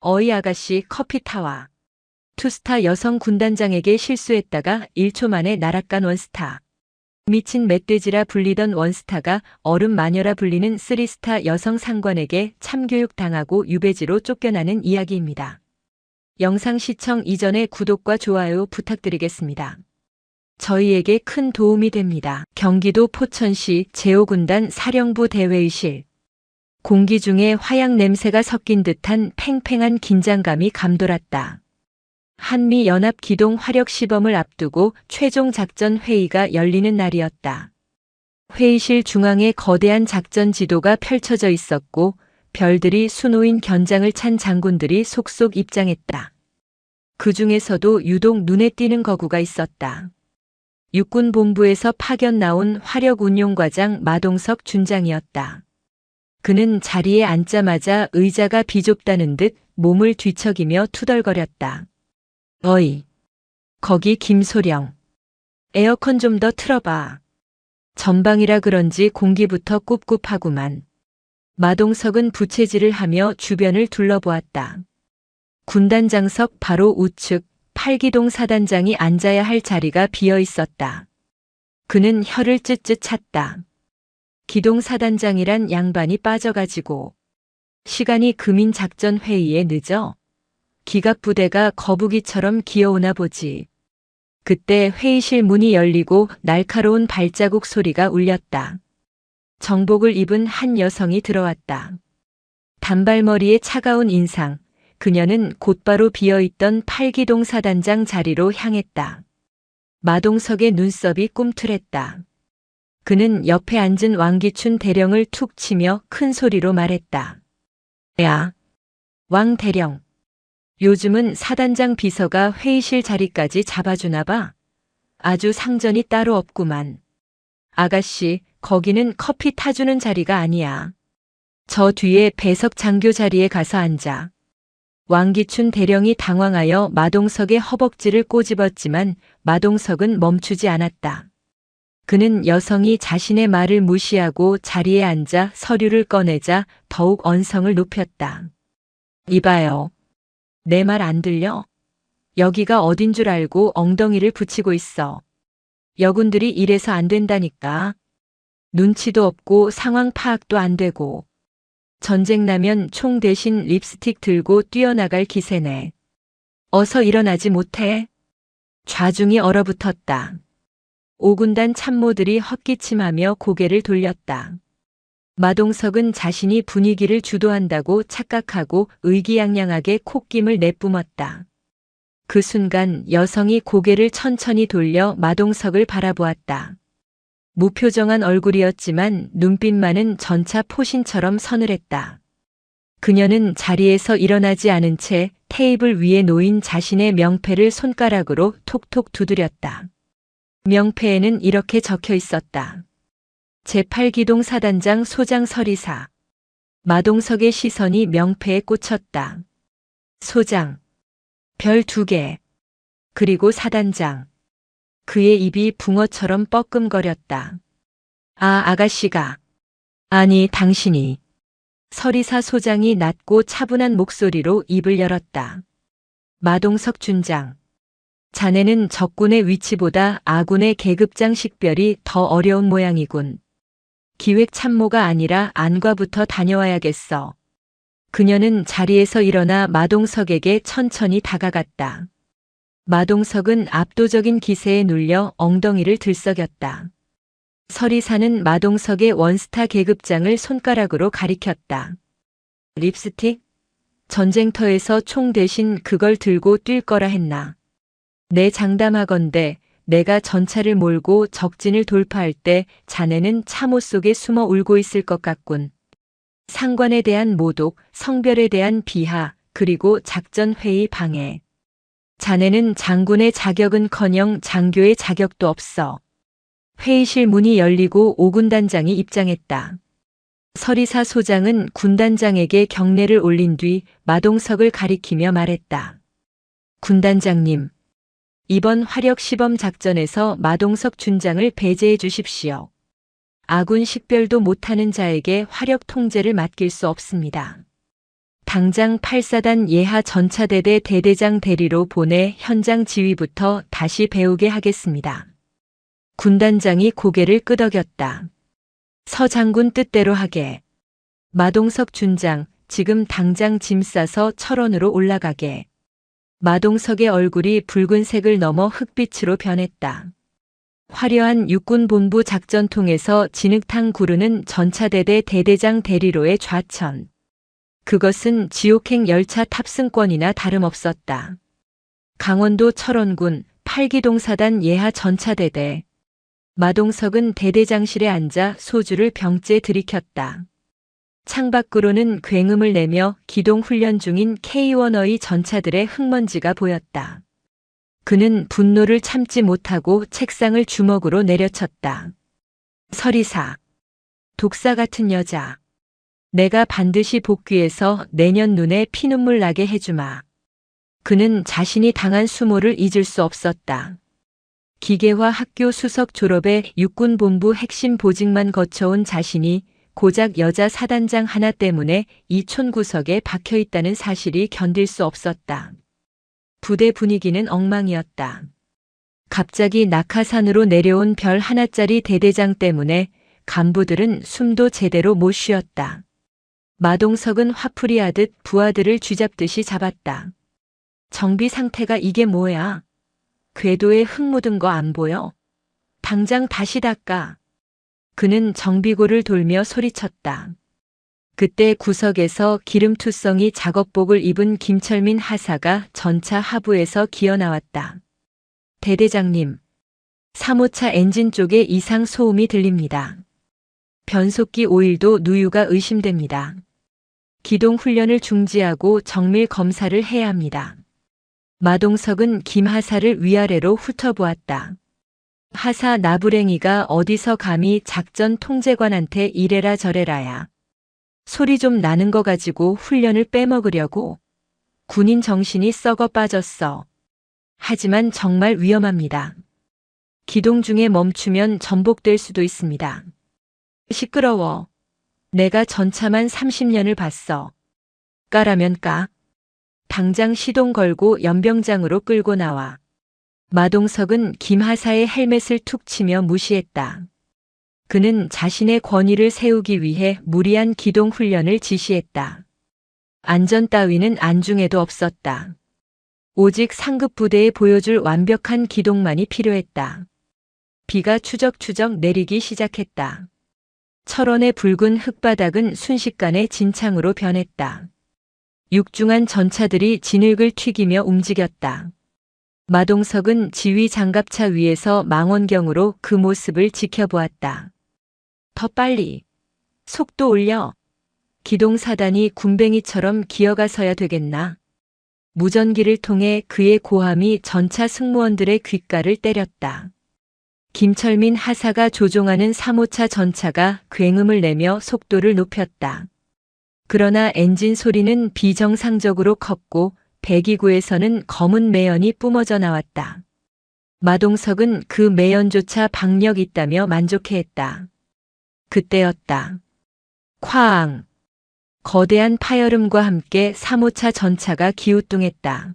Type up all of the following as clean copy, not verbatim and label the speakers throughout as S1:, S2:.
S1: 어이 아가씨 커피 타와. 투스타 여성 군단장에게 실수했다가 1초 만에 날아간 원스타. 미친 멧돼지라 불리던 원스타가 얼음 마녀라 불리는 3스타 여성 상관에게 참교육 당하고 유배지로 쫓겨나는 이야기입니다. 영상 시청 이전에 구독과 좋아요 부탁드리겠습니다. 저희에게 큰 도움이 됩니다. 경기도 포천시 제5군단 사령부 대회의실. 공기 중에 화약 냄새가 섞인 듯한 팽팽한 긴장감이 감돌았다. 한미연합 기동 화력 시범을 앞두고 최종 작전 회의가 열리는 날이었다. 회의실 중앙에 거대한 작전 지도가 펼쳐져 있었고 별들이 수놓인 견장을 찬 장군들이 속속 입장했다. 그 중에서도 유독 눈에 띄는 거구가 있었다. 육군본부에서 파견 나온 화력운용과장 마동석 준장이었다. 그는 자리에 앉자마자 의자가 비좁다는 듯 몸을 뒤척이며 투덜거렸다. 어이, 거기 김소령. 에어컨 좀 더 틀어봐. 전방이라 그런지 공기부터 꿉꿉하구만. 마동석은 부채질을 하며 주변을 둘러보았다. 군단장석 바로 우측 8기동 사단장이 앉아야 할 자리가 비어 있었다. 그는 혀를 쯧쯧 찼다. 기동 사단장이란 양반이 빠져가지고 시간이 금인 작전 회의에 늦어? 기갑부대가 거북이처럼 기어오나 보지. 그때 회의실 문이 열리고 날카로운 발자국 소리가 울렸다. 정복을 입은 한 여성이 들어왔다. 단발머리에 차가운 인상, 그녀는 곧바로 비어있던 8기동 사단장 자리로 향했다. 마동석의 눈썹이 꿈틀했다. 그는 옆에 앉은 왕기춘 대령을 툭 치며 큰 소리로 말했다. 야, 왕 대령. 요즘은 사단장 비서가 회의실 자리까지 잡아주나 봐. 아주 상전이 따로 없구만. 아가씨, 거기는 커피 타주는 자리가 아니야. 저 뒤에 배석 장교 자리에 가서 앉아. 왕기춘 대령이 당황하여 마동석의 허벅지를 꼬집었지만 마동석은 멈추지 않았다. 그는 여성이 자신의 말을 무시하고 자리에 앉아 서류를 꺼내자 더욱 언성을 높였다. 이봐요. 내 말 안 들려? 여기가 어딘 줄 알고 엉덩이를 붙이고 있어. 여군들이 이래서 안 된다니까. 눈치도 없고 상황 파악도 안 되고. 전쟁 나면 총 대신 립스틱 들고 뛰어나갈 기세네. 어서 일어나지 못해? 좌중이 얼어붙었다. 5군단 참모들이 헛기침하며 고개를 돌렸다. 마동석은 자신이 분위기를 주도한다고 착각하고 의기양양하게 콧김을 내뿜었다. 그 순간 여성이 고개를 천천히 돌려 마동석을 바라보았다. 무표정한 얼굴이었지만 눈빛만은 전차 포신처럼 서늘했다. 그녀는 자리에서 일어나지 않은 채 테이블 위에 놓인 자신의 명패를 손가락으로 톡톡 두드렸다. 명패에는 이렇게 적혀 있었다. 제8기동 사단장 소장 서리사. 마동석의 시선이 명패에 꽂혔다. 소장. 별 2개. 그리고 사단장. 그의 입이 붕어처럼 뻐끔거렸다. 아, 아가씨가. 아니, 당신이. 서리사 소장이 낮고 차분한 목소리로 입을 열었다. 마동석 준장. 자네는 적군의 위치보다 아군의 계급장 식별이 더 어려운 모양이군. 기획 참모가 아니라 안과부터 다녀와야겠어. 그녀는 자리에서 일어나 마동석에게 천천히 다가갔다. 마동석은 압도적인 기세에 눌려 엉덩이를 들썩였다. 서리사는 마동석의 원스타 계급장을 손가락으로 가리켰다. 립스틱? 전쟁터에서 총 대신 그걸 들고 뛸 거라 했나. 내 장담하건대 내가 전차를 몰고 적진을 돌파할 때 자네는 참호 속에 숨어 울고 있을 것 같군. 상관에 대한 모독, 성별에 대한 비하, 그리고 작전회의 방해. 자네는 장군의 자격은커녕 장교의 자격도 없어. 회의실 문이 열리고 5군단장이 입장했다. 서리사 소장은 군단장에게 경례를 올린 뒤 마동석을 가리키며 말했다. 군단장님. 이번 화력 시범 작전에서 마동석 준장을 배제해 주십시오. 아군 식별도 못하는 자에게 화력 통제를 맡길 수 없습니다. 당장 8사단 예하 전차대대 대대장 대리로 보내 현장 지휘부터 다시 배우게 하겠습니다. 군단장이 고개를 끄덕였다. 서 장군 뜻대로 하게. 마동석 준장, 지금 당장 짐 싸서 철원으로 올라가게. 마동석의 얼굴이 붉은색을 넘어 흑빛으로 변했다. 화려한 육군본부 작전통에서 진흙탕 구르는 전차대대 대대장 대리로의 좌천. 그것은 지옥행 열차 탑승권이나 다름없었다. 강원도 철원군 8기동사단 예하 전차대대. 마동석은 대대장실에 앉아 소주를 병째 들이켰다. 창밖으로는 굉음을 내며 기동훈련 중인 K1의 전차들의 흙먼지가 보였다. 그는 분노를 참지 못하고 책상을 주먹으로 내려쳤다. 서리사. 독사 같은 여자. 내가 반드시 복귀해서 내년 눈에 피눈물 나게 해주마. 그는 자신이 당한 수모를 잊을 수 없었다. 기계화 학교 수석 졸업에 육군본부 핵심 보직만 거쳐온 자신이 고작 여자 사단장 하나 때문에 이 촌구석에 박혀있다는 사실이 견딜 수 없었다. 부대 분위기는 엉망이었다. 갑자기 낙하산으로 내려온 별 하나짜리 대대장 때문에 간부들은 숨도 제대로 못 쉬었다. 마동석은 화풀이 하듯 부하들을 쥐잡듯이 잡았다. 정비 상태가 이게 뭐야? 궤도에 흙 묻은 거 안 보여? 당장 다시 닦아. 그는 정비고를 돌며 소리쳤다. 그때 구석에서 기름투성이 작업복을 입은 김철민 하사가 전차 하부에서 기어나왔다. 대대장님, 3호차 엔진 쪽에 이상 소음이 들립니다. 변속기 오일도 누유가 의심됩니다. 기동 훈련을 중지하고 정밀 검사를 해야 합니다. 마동석은 김 하사를 위아래로 훑어보았다. 하사 나부랭이가 어디서 감히 작전 통제관한테 이래라 저래라야. 소리 좀 나는 거 가지고 훈련을 빼먹으려고. 군인 정신이 썩어 빠졌어. 하지만 정말 위험합니다. 기동 중에 멈추면 전복될 수도 있습니다. 시끄러워. 내가 전차만 30년을 봤어. 까라면 까. 당장 시동 걸고 연병장으로 끌고 나와. 마동석은 김하사의 헬멧을 툭 치며 무시했다. 그는 자신의 권위를 세우기 위해 무리한 기동 훈련을 지시했다. 안전 따위는 안중에도 없었다. 오직 상급 부대에 보여줄 완벽한 기동만이 필요했다. 비가 추적추적 내리기 시작했다. 철원의 붉은 흙바닥은 순식간에 진창으로 변했다. 육중한 전차들이 진흙을 튀기며 움직였다. 마동석은 지휘 장갑차 위에서 망원경으로 그 모습을 지켜보았다. 더 빨리. 속도 올려. 기동사단이 군뱅이처럼 기어가서야 되겠나. 무전기를 통해 그의 고함이 전차 승무원들의 귓가를 때렸다. 김철민 하사가 조종하는 3호차 전차가 굉음을 내며 속도를 높였다. 그러나 엔진 소리는 비정상적으로 컸고 배기구에서는 검은 매연이 뿜어져 나왔다. 마동석은 그 매연조차 박력 있다며 만족해했다. 그때였다. 쾅! 거대한 파열음과 함께 3호차 전차가 기우뚱했다.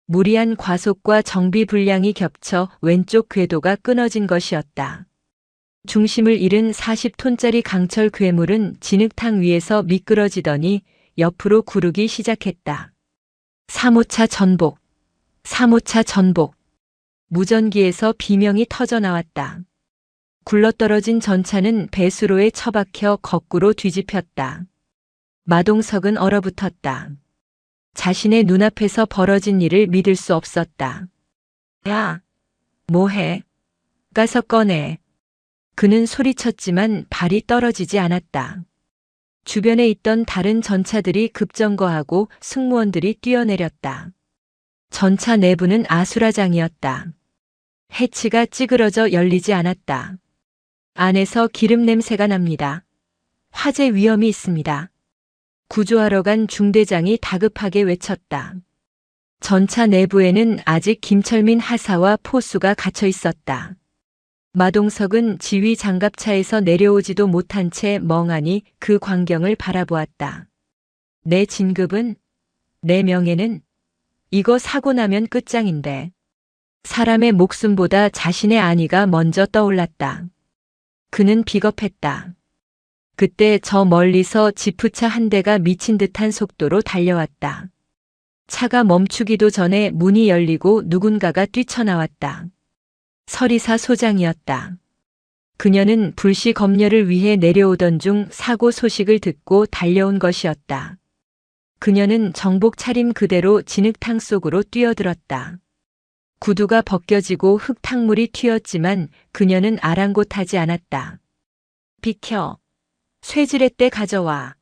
S1: 무리한 과속과 정비 불량이 겹쳐 왼쪽 궤도가 끊어진 것이었다. 중심을 잃은 40톤짜리 강철 괴물은 진흙탕 위에서 미끄러지더니 옆으로 구르기 시작했다. 3호차 전복, 3호차 전복. 무전기에서 비명이 터져 나왔다. 굴러떨어진 전차는 배수로에 처박혀 거꾸로 뒤집혔다. 마동석은 얼어붙었다. 자신의 눈앞에서 벌어진 일을 믿을 수 없었다. 야, 뭐해? 가서 꺼내. 그는 소리쳤지만 발이 떨어지지 않았다. 주변에 있던 다른 전차들이 급정거하고 승무원들이 뛰어내렸다. 전차 내부는 아수라장이었다. 해치가 찌그러져 열리지 않았다. 안에서 기름 냄새가 납니다. 화재 위험이 있습니다. 구조하러 간 중대장이 다급하게 외쳤다. 전차 내부에는 아직 김철민 하사와 포수가 갇혀 있었다. 마동석은 지휘 장갑차에서 내려오지도 못한 채 멍하니 그 광경을 바라보았다. 내 진급은, 내 명예는, 이거 사고 나면 끝장인데. 사람의 목숨보다 자신의 안위가 먼저 떠올랐다. 그는 비겁했다. 그때 저 멀리서 지프차 한 대가 미친 듯한 속도로 달려왔다. 차가 멈추기도 전에 문이 열리고 누군가가 뛰쳐나왔다. 서리사 소장이었다. 그녀는 불시 검열을 위해 내려오던 중 사고 소식을 듣고 달려온 것이었다. 그녀는 정복 차림 그대로 진흙탕 속으로 뛰어들었다. 구두가 벗겨지고 흙탕물이 튀었지만 그녀는 아랑곳하지 않았다. 비켜. 쇠지렛대 가져와.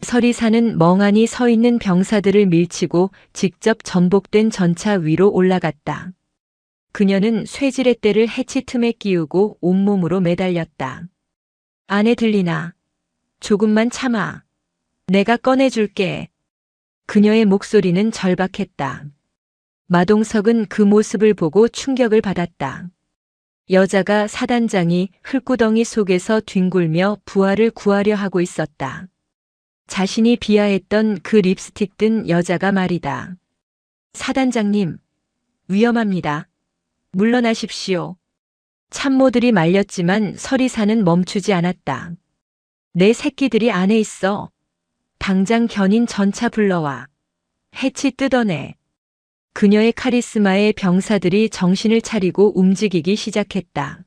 S1: 서리사는 멍하니 서 있는 병사들을 밀치고 직접 전복된 전차 위로 올라갔다. 그녀는 쇠지렛대를 해치 틈에 끼우고 온몸으로 매달렸다. 안에 들리나? 조금만 참아. 내가 꺼내줄게. 그녀의 목소리는 절박했다. 마동석은 그 모습을 보고 충격을 받았다. 여자가 사단장이 흙구덩이 속에서 뒹굴며 부하를 구하려 하고 있었다. 자신이 비하했던 그 립스틱 든 여자가 말이다. 사단장님, 위험합니다. 물러나십시오. 참모들이 말렸지만 서리사는 멈추지 않았다. 내 새끼들이 안에 있어. 당장 견인 전차 불러와. 해치 뜯어내. 그녀의 카리스마에 병사들이 정신을 차리고 움직이기 시작했다.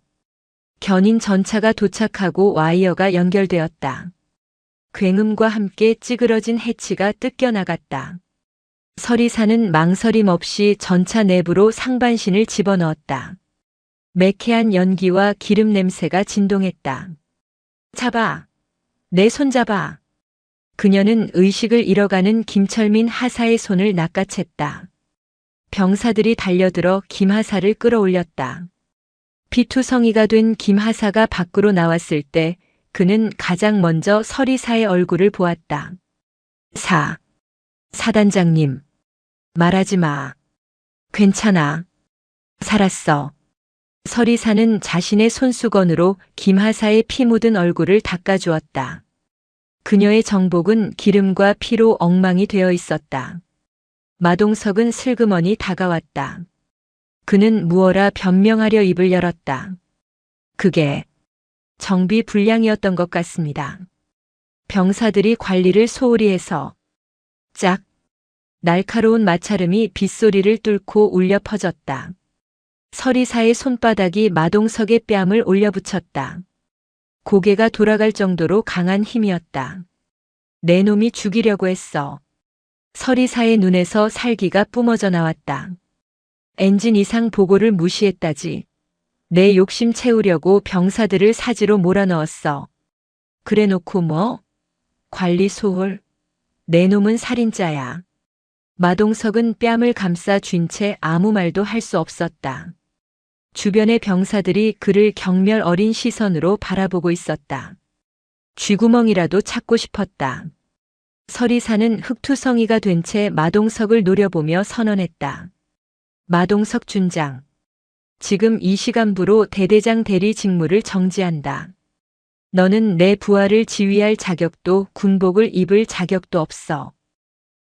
S1: 견인 전차가 도착하고 와이어가 연결되었다. 굉음과 함께 찌그러진 해치가 뜯겨나갔다. 서리사는 망설임 없이 전차 내부로 상반신을 집어넣었다. 매캐한 연기와 기름 냄새가 진동했다. 잡아! 내 손 잡아! 그녀는 의식을 잃어가는 김철민 하사의 손을 낚아챘다. 병사들이 달려들어 김하사를 끌어올렸다. 피투성이가 된 김하사가 밖으로 나왔을 때 그는 가장 먼저 서리사의 얼굴을 보았다. 사단장님. 말하지 마. 괜찮아. 살았어. 서리사는 자신의 손수건으로 김하사의 피 묻은 얼굴을 닦아주었다. 그녀의 정복은 기름과 피로 엉망이 되어 있었다. 마동석은 슬그머니 다가왔다. 그는 무어라 변명하려 입을 열었다. 그게 정비 불량이었던 것 같습니다. 병사들이 관리를 소홀히 해서. 짝! 날카로운 마찰음이 빗소리를 뚫고 울려 퍼졌다. 서리사의 손바닥이 마동석의 뺨을 올려붙였다. 고개가 돌아갈 정도로 강한 힘이었다. 내 놈이 죽이려고 했어. 서리사의 눈에서 살기가 뿜어져 나왔다. 엔진 이상 보고를 무시했다지. 내 욕심 채우려고 병사들을 사지로 몰아넣었어. 그래놓고 뭐? 관리 소홀. 내 놈은 살인자야. 마동석은 뺨을 감싸 쥔 채 아무 말도 할 수 없었다. 주변의 병사들이 그를 경멸 어린 시선으로 바라보고 있었다. 쥐구멍이라도 찾고 싶었다. 서리사는 흑투성이가 된 채 마동석을 노려보며 선언했다. 마동석 준장. 지금 이 시간부로 대대장 대리 직무를 정지한다. 너는 내 부하를 지휘할 자격도 군복을 입을 자격도 없어.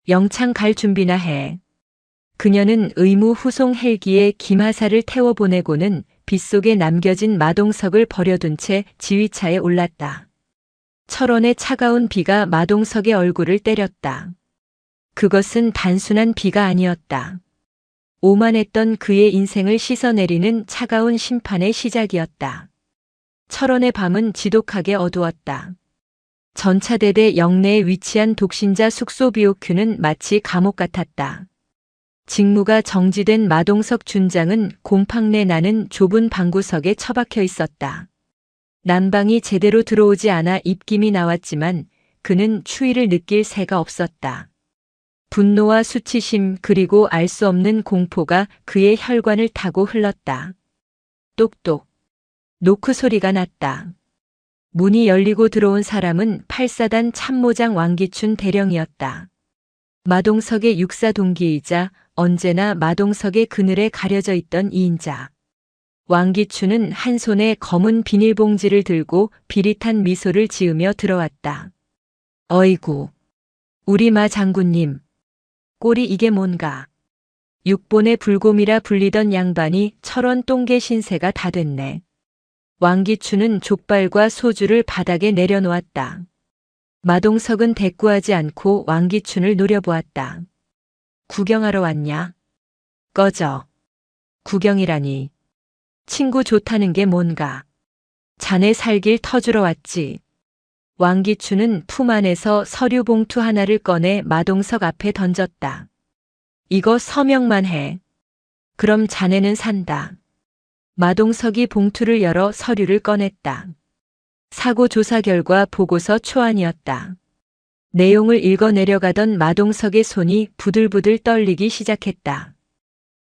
S1: 영창 갈 준비나 해. 그녀는 의무 후송 헬기에 김하사를 태워보내고는 빗속에 남겨진 마동석을 버려둔 채 지휘차에 올랐다. 철원의 차가운 비가 마동석의 얼굴을 때렸다. 그것은 단순한 비가 아니었다. 오만했던 그의 인생을 씻어내리는 차가운 심판의 시작이었다. 철원의 밤은 지독하게 어두웠다. 전차대대 영내에 위치한 독신자 숙소 BOQ는 마치 감옥 같았다. 직무가 정지된 마동석 준장은 곰팡내 나는 좁은 방구석에 처박혀 있었다. 난방이 제대로 들어오지 않아 입김이 나왔지만 그는 추위를 느낄 새가 없었다. 분노와 수치심 그리고 알 수 없는 공포가 그의 혈관을 타고 흘렀다. 똑똑. 노크 소리가 났다. 문이 열리고 들어온 사람은 8사단 참모장 왕기춘 대령이었다. 마동석의 육사 동기이자 언제나 마동석의 그늘에 가려져 있던 2인자. 왕기춘은 한 손에 검은 비닐봉지를 들고 비릿한 미소를 지으며 들어왔다. 어이구. 우리 마 장군님, 꼴이 이게 뭔가. 육본의 불곰이라 불리던 양반이 철원 똥개 신세가 다 됐네. 왕기춘은 족발과 소주를 바닥에 내려놓았다. 마동석은 대꾸하지 않고 왕기춘을 노려보았다. 구경하러 왔냐? 꺼져. 구경이라니. 친구 좋다는 게 뭔가. 자네 살길 터주러 왔지. 왕기춘은 품 안에서 서류 봉투 하나를 꺼내 마동석 앞에 던졌다. 이거 서명만 해. 그럼 자네는 산다. 마동석이 봉투를 열어 서류를 꺼냈다. 사고 조사 결과 보고서 초안이었다. 내용을 읽어 내려가던 마동석의 손이 부들부들 떨리기 시작했다.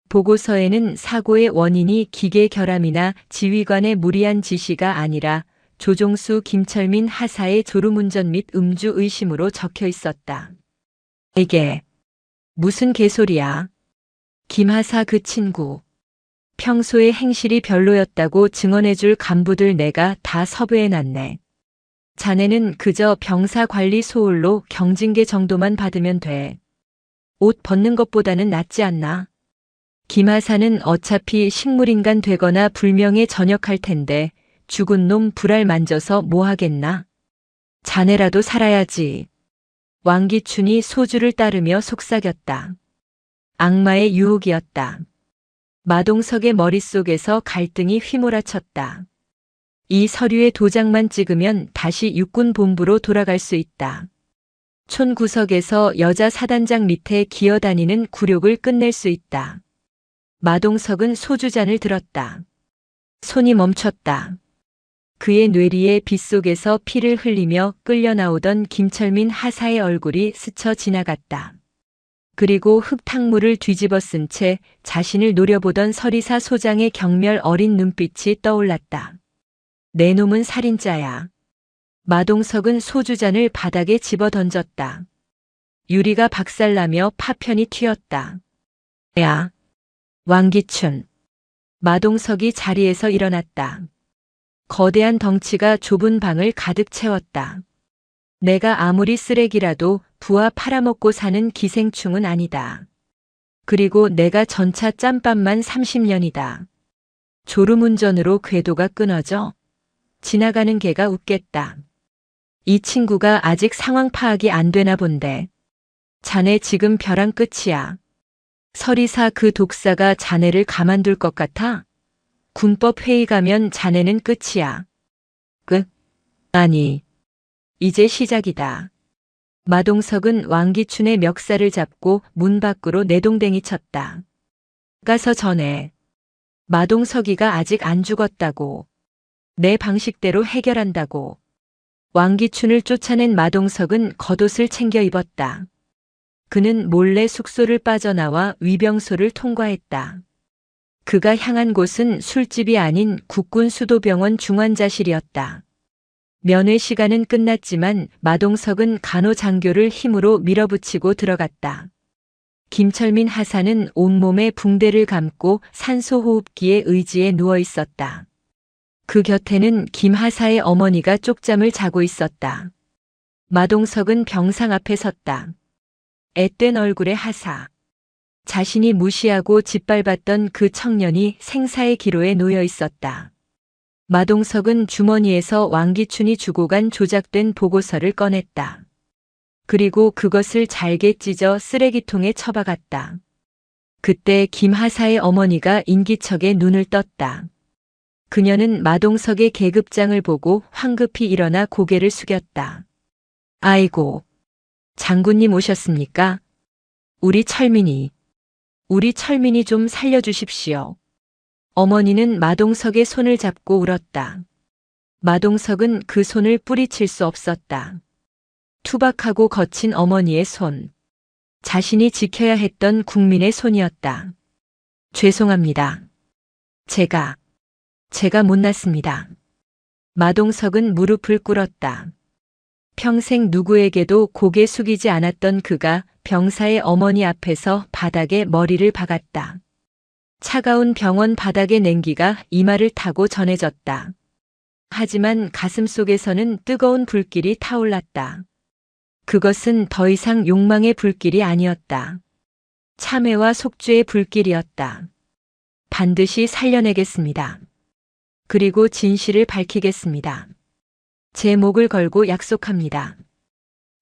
S1: 보고서에는 사고의 원인이 기계 결함이나 지휘관의 무리한 지시가 아니라 조종수 김철민 하사의 졸음운전 및 음주 의심으로 적혀 있었다. 이게 무슨 개소리야? 김하사 그 친구. 평소에 행실이 별로였다고 증언해줄 간부들 내가 다 섭외해놨네. 자네는 그저 병사관리 소홀로 경징계 정도만 받으면 돼. 옷 벗는 것보다는 낫지 않나? 김하사는 어차피 식물인간 되거나 불명예 전역할 텐데 죽은 놈 불알 만져서 뭐 하겠나? 자네라도 살아야지. 왕기춘이 소주를 따르며 속삭였다. 악마의 유혹이었다. 마동석의 머릿속에서 갈등이 휘몰아쳤다. 이 서류의 도장만 찍으면 다시 육군본부로 돌아갈 수 있다. 촌 구석에서 여자 사단장 밑에 기어다니는 굴욕을 끝낼 수 있다. 마동석은 소주잔을 들었다. 손이 멈췄다. 그의 뇌리에 빗속에서 피를 흘리며 끌려나오던 김철민 하사의 얼굴이 스쳐 지나갔다. 그리고 흙탕물을 뒤집어 쓴 채 자신을 노려보던 서리사 소장의 경멸 어린 눈빛이 떠올랐다. 내 놈은 살인자야. 마동석은 소주잔을 바닥에 집어 던졌다. 유리가 박살나며 파편이 튀었다. 야, 왕기춘. 마동석이 자리에서 일어났다. 거대한 덩치가 좁은 방을 가득 채웠다. 내가 아무리 쓰레기라도 부하 팔아먹고 사는 기생충은 아니다. 그리고 내가 전차 짬밥만 30년이다. 졸음운전으로 궤도가 끊어져? 지나가는 개가 웃겠다. 이 친구가 아직 상황 파악이 안 되나 본데. 자네 지금 벼랑 끝이야. 서리사 그 독사가 자네를 가만둘 것 같아? 군법 회의 가면 자네는 끝이야. 끝? 아니. 이제 시작이다. 마동석은 왕기춘의 멱살을 잡고 문 밖으로 내동댕이 쳤다. 가서 전해. 마동석이가 아직 안 죽었다고. 내 방식대로 해결한다고. 왕기춘을 쫓아낸 마동석은 겉옷을 챙겨 입었다. 그는 몰래 숙소를 빠져나와 위병소를 통과했다. 그가 향한 곳은 술집이 아닌 국군 수도병원 중환자실이었다. 면회 시간은 끝났지만 마동석은 간호장교를 힘으로 밀어붙이고 들어갔다. 김철민 하사는 온몸에 붕대를 감고 산소호흡기에 의지해 누워 있었다. 그 곁에는 김 하사의 어머니가 쪽잠을 자고 있었다. 마동석은 병상 앞에 섰다. 앳된 얼굴의 하사. 자신이 무시하고 짓밟았던 그 청년이 생사의 기로에 놓여 있었다. 마동석은 주머니에서 왕기춘이 주고 간 조작된 보고서를 꺼냈다. 그리고 그것을 잘게 찢어 쓰레기통에 처박았다. 그때 김 하사의 어머니가 인기척에 눈을 떴다. 그녀는 마동석의 계급장을 보고 황급히 일어나 고개를 숙였다. 아이고, 장군님 오셨습니까? 우리 철민이 좀 살려주십시오. 어머니는 마동석의 손을 잡고 울었다. 마동석은 그 손을 뿌리칠 수 없었다. 투박하고 거친 어머니의 손. 자신이 지켜야 했던 국민의 손이었다. 죄송합니다. 제가 못났습니다. 마동석은 무릎을 꿇었다. 평생 누구에게도 고개 숙이지 않았던 그가 병사의 어머니 앞에서 바닥에 머리를 박았다. 차가운 병원 바닥의 냉기가 이마를 타고 전해졌다. 하지만 가슴 속에서는 뜨거운 불길이 타올랐다. 그것은 더 이상 욕망의 불길이 아니었다. 참회와 속죄의 불길이었다. 반드시 살려내겠습니다. 그리고 진실을 밝히겠습니다. 제 목을 걸고 약속합니다.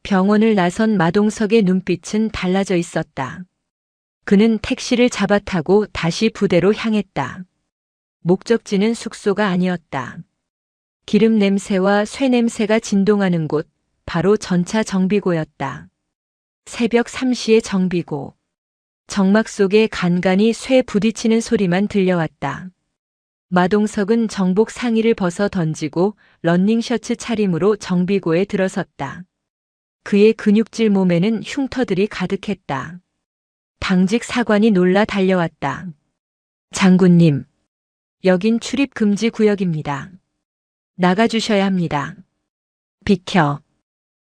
S1: 병원을 나선 마동석의 눈빛은 달라져 있었다. 그는 택시를 잡아타고 다시 부대로 향했다. 목적지는 숙소가 아니었다. 기름 냄새와 쇠 냄새가 진동하는 곳, 바로 전차 정비고였다. 새벽 3시의 정비고. 정막 속에 간간히 쇠 부딪히는 소리만 들려왔다. 마동석은 정복 상의를 벗어 던지고 러닝셔츠 차림으로 정비고에 들어섰다. 그의 근육질 몸에는 흉터들이 가득했다. 당직 사관이 놀라 달려왔다. 장군님, 여긴 출입 금지 구역입니다. 나가주셔야 합니다. 비켜.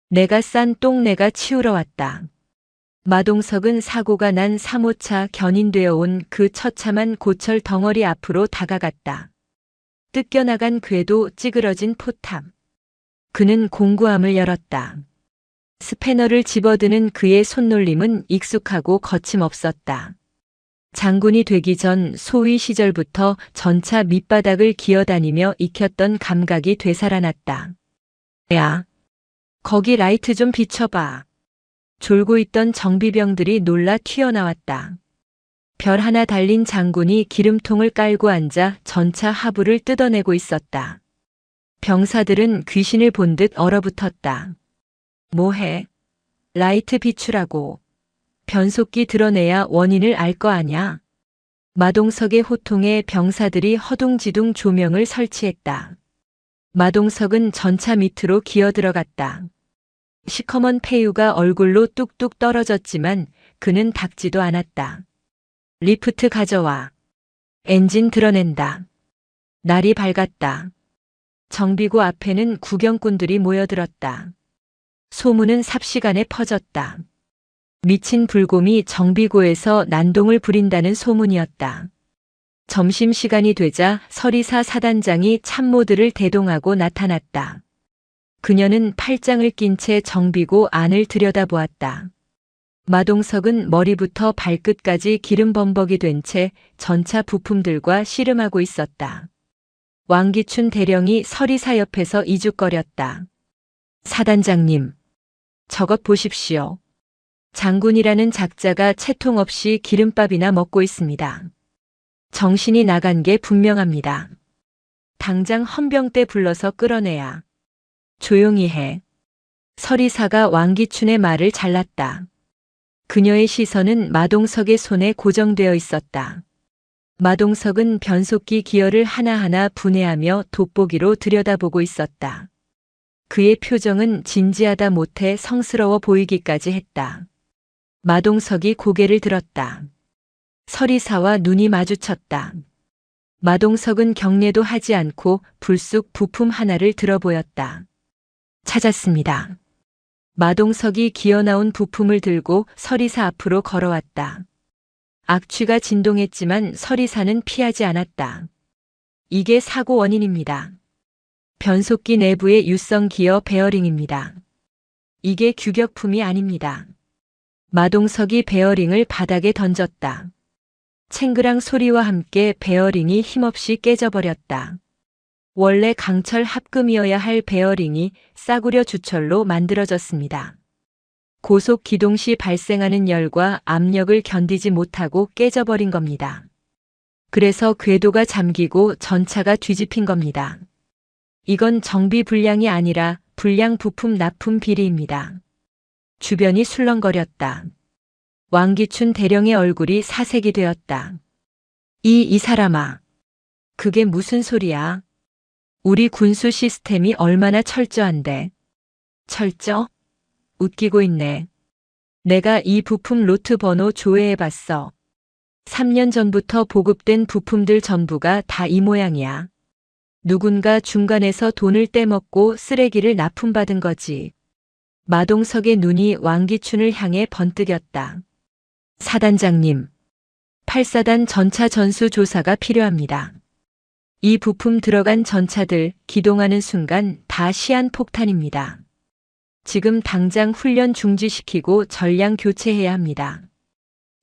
S1: 내가 싼 똥 내가 치우러 왔다. 마동석은 사고가 난 3호차 견인되어 온 그 처참한 고철 덩어리 앞으로 다가갔다. 뜯겨나간 궤도 찌그러진 포탑. 그는 공구함을 열었다. 스패너를 집어드는 그의 손놀림은 익숙하고 거침없었다. 장군이 되기 전 소위 시절부터 전차 밑바닥을 기어다니며 익혔던 감각이 되살아났다. 야, 거기 라이트 좀 비춰봐. 졸고 있던 정비병들이 놀라 튀어나왔다. 별 하나 달린 장군이 기름통을 깔고 앉아 전차 하부를 뜯어내고 있었다. 병사들은 귀신을 본 듯 얼어붙었다. 뭐해? 라이트 비추라고. 변속기 드러내야 원인을 알 거 아냐? 마동석의 호통에 병사들이 허둥지둥 조명을 설치했다. 마동석은 전차 밑으로 기어 들어갔다. 시커먼 폐유가 얼굴로 뚝뚝 떨어졌지만 그는 닥지도 않았다. 리프트 가져와. 엔진 드러낸다. 날이 밝았다. 정비고 앞에는 구경꾼들이 모여들었다. 소문은 삽시간에 퍼졌다. 미친 불곰이 정비고에서 난동을 부린다는 소문이었다. 점심시간이 되자 서리사 사단장이 참모들을 대동하고 나타났다. 그녀는 팔짱을 낀 채 정비고 안을 들여다보았다. 마동석은 머리부터 발끝까지 기름 범벅이 된 채 전차 부품들과 씨름하고 있었다. 왕기춘 대령이 서리사 옆에서 이죽거렸다. 사단장님, 저것 보십시오. 장군이라는 작자가 채통 없이 기름밥이나 먹고 있습니다. 정신이 나간 게 분명합니다. 당장 헌병대 불러서 끌어내야. 조용히 해. 서리사가 왕기춘의 말을 잘랐다. 그녀의 시선은 마동석의 손에 고정되어 있었다. 마동석은 변속기 기어를 하나하나 분해하며 돋보기로 들여다보고 있었다. 그의 표정은 진지하다 못해 성스러워 보이기까지 했다. 마동석이 고개를 들었다. 서리사와 눈이 마주쳤다. 마동석은 경례도 하지 않고 불쑥 부품 하나를 들어보였다. 찾았습니다. 마동석이 기어나온 부품을 들고 서리사 앞으로 걸어왔다. 악취가 진동했지만 서리사는 피하지 않았다. 이게 사고 원인입니다. 변속기 내부의 유성 기어 베어링입니다. 이게 규격품이 아닙니다. 마동석이 베어링을 바닥에 던졌다. 챙그랑 소리와 함께 베어링이 힘없이 깨져버렸다. 원래 강철 합금이어야 할 베어링이 싸구려 주철로 만들어졌습니다. 고속 기동 시 발생하는 열과 압력을 견디지 못하고 깨져버린 겁니다. 그래서 궤도가 잠기고 전차가 뒤집힌 겁니다. 이건 정비 불량이 아니라 불량 부품 납품 비리입니다. 주변이 술렁거렸다. 왕기춘 대령의 얼굴이 사색이 되었다. 이 사람아. 그게 무슨 소리야? 우리 군수 시스템이 얼마나 철저한데. 철저? 웃기고 있네. 내가 이 부품 로트 번호 조회해봤어. 3년 전부터 보급된 부품들 전부가 다 이 모양이야. 누군가 중간에서 돈을 떼먹고 쓰레기를 납품받은 거지. 마동석의 눈이 왕기춘을 향해 번뜩였다. 사단장님, 8사단 전차 전수 조사가 필요합니다. 이 부품 들어간 전차들 기동하는 순간 다 시한폭탄입니다. 지금 당장 훈련 중지시키고 전량 교체해야 합니다.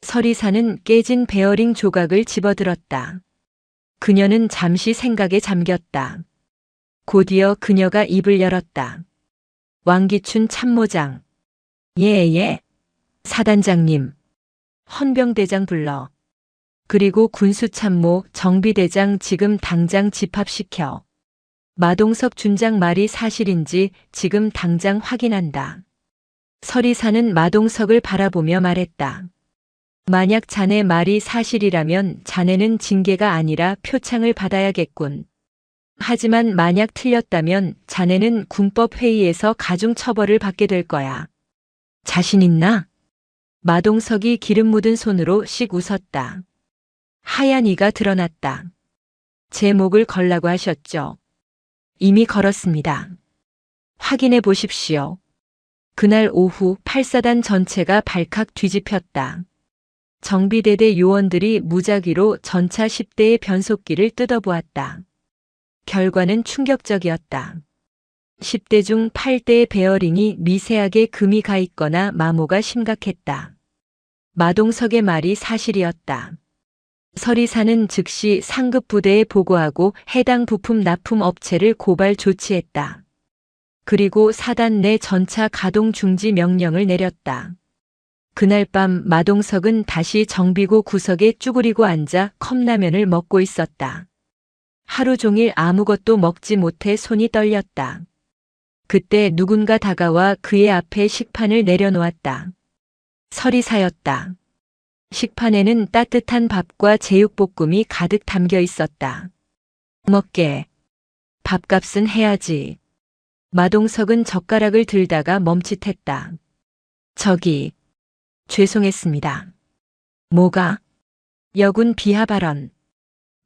S1: 서리사는 깨진 베어링 조각을 집어들었다. 그녀는 잠시 생각에 잠겼다. 곧이어 그녀가 입을 열었다. 왕기춘 참모장. 예. 사단장님. 헌병대장 불러. 그리고 군수참모 정비대장 지금 당장 집합시켜. 마동석 준장 말이 사실인지 지금 당장 확인한다. 서리사는 마동석을 바라보며 말했다. 만약 자네 말이 사실이라면 자네는 징계가 아니라 표창을 받아야겠군. 하지만 만약 틀렸다면 자네는 군법회의에서 가중처벌을 받게 될 거야. 자신 있나? 마동석이 기름 묻은 손으로 씩 웃었다. 하얀 이가 드러났다. 제 목을 걸라고 하셨죠? 이미 걸었습니다. 확인해 보십시오. 그날 오후 8사단 전체가 발칵 뒤집혔다. 정비대대 요원들이 무작위로 전차 10대의 변속기를 뜯어보았다. 결과는 충격적이었다. 10대 중 8대의 베어링이 미세하게 금이 가 있거나 마모가 심각했다. 마동석의 말이 사실이었다. 서리사는 즉시 상급 부대에 보고하고 해당 부품 납품 업체를 고발 조치했다. 그리고 사단 내 전차 가동 중지 명령을 내렸다. 그날 밤 마동석은 다시 정비고 구석에 쭈그리고 앉아 컵라면을 먹고 있었다. 하루 종일 아무것도 먹지 못해 손이 떨렸다. 그때 누군가 다가와 그의 앞에 식판을 내려놓았다. 서리사였다. 식판에는 따뜻한 밥과 제육볶음이 가득 담겨 있었다. 먹게. 밥값은 해야지. 마동석은 젓가락을 들다가 멈칫했다. 저기. 죄송했습니다. 뭐가? 여군 비하 발언.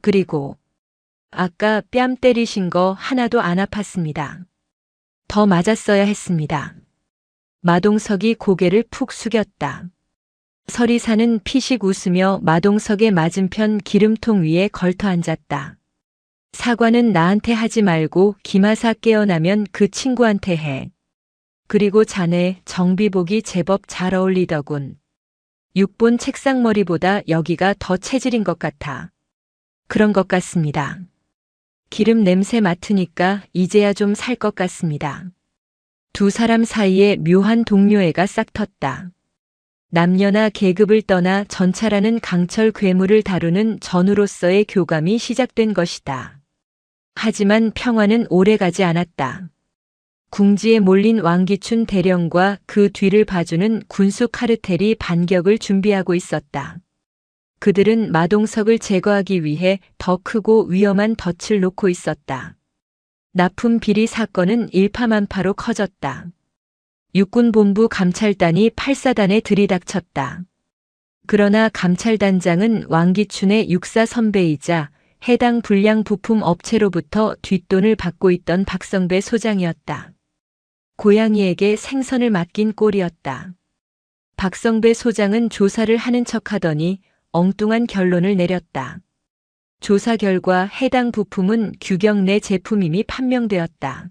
S1: 그리고 아까 뺨 때리신 거 하나도 안 아팠습니다. 더 맞았어야 했습니다. 마동석이 고개를 푹 숙였다. 서리사는 피식 웃으며 마동석의 맞은편 기름통 위에 걸터 앉았다. 사과는 나한테 하지 말고 김하사 깨어나면 그 친구한테 해. 그리고 자네 정비복이 제법 잘 어울리더군. 6본 책상머리보다 여기가 더 체질인 것 같아. 그런 것 같습니다. 기름 냄새 맡으니까 이제야 좀 살 것 같습니다. 두 사람 사이에 묘한 동료애가 싹 텄다. 남녀나 계급을 떠나 전차라는 강철 괴물을 다루는 전우로서의 교감이 시작된 것이다. 하지만 평화는 오래가지 않았다. 궁지에 몰린 왕기춘 대령과 그 뒤를 봐주는 군수 카르텔이 반격을 준비하고 있었다. 그들은 마동석을 제거하기 위해 더 크고 위험한 덫을 놓고 있었다. 납품 비리 사건은 일파만파로 커졌다. 육군본부 감찰단이 8사단에 들이닥쳤다. 그러나 감찰단장은 왕기춘의 육사 선배이자 해당 불량 부품 업체로부터 뒷돈을 받고 있던 박성배 소장이었다. 고양이에게 생선을 맡긴 꼴이었다. 박성배 소장은 조사를 하는 척하더니 엉뚱한 결론을 내렸다. 조사 결과 해당 부품은 규격 내 제품임이 판명되었다.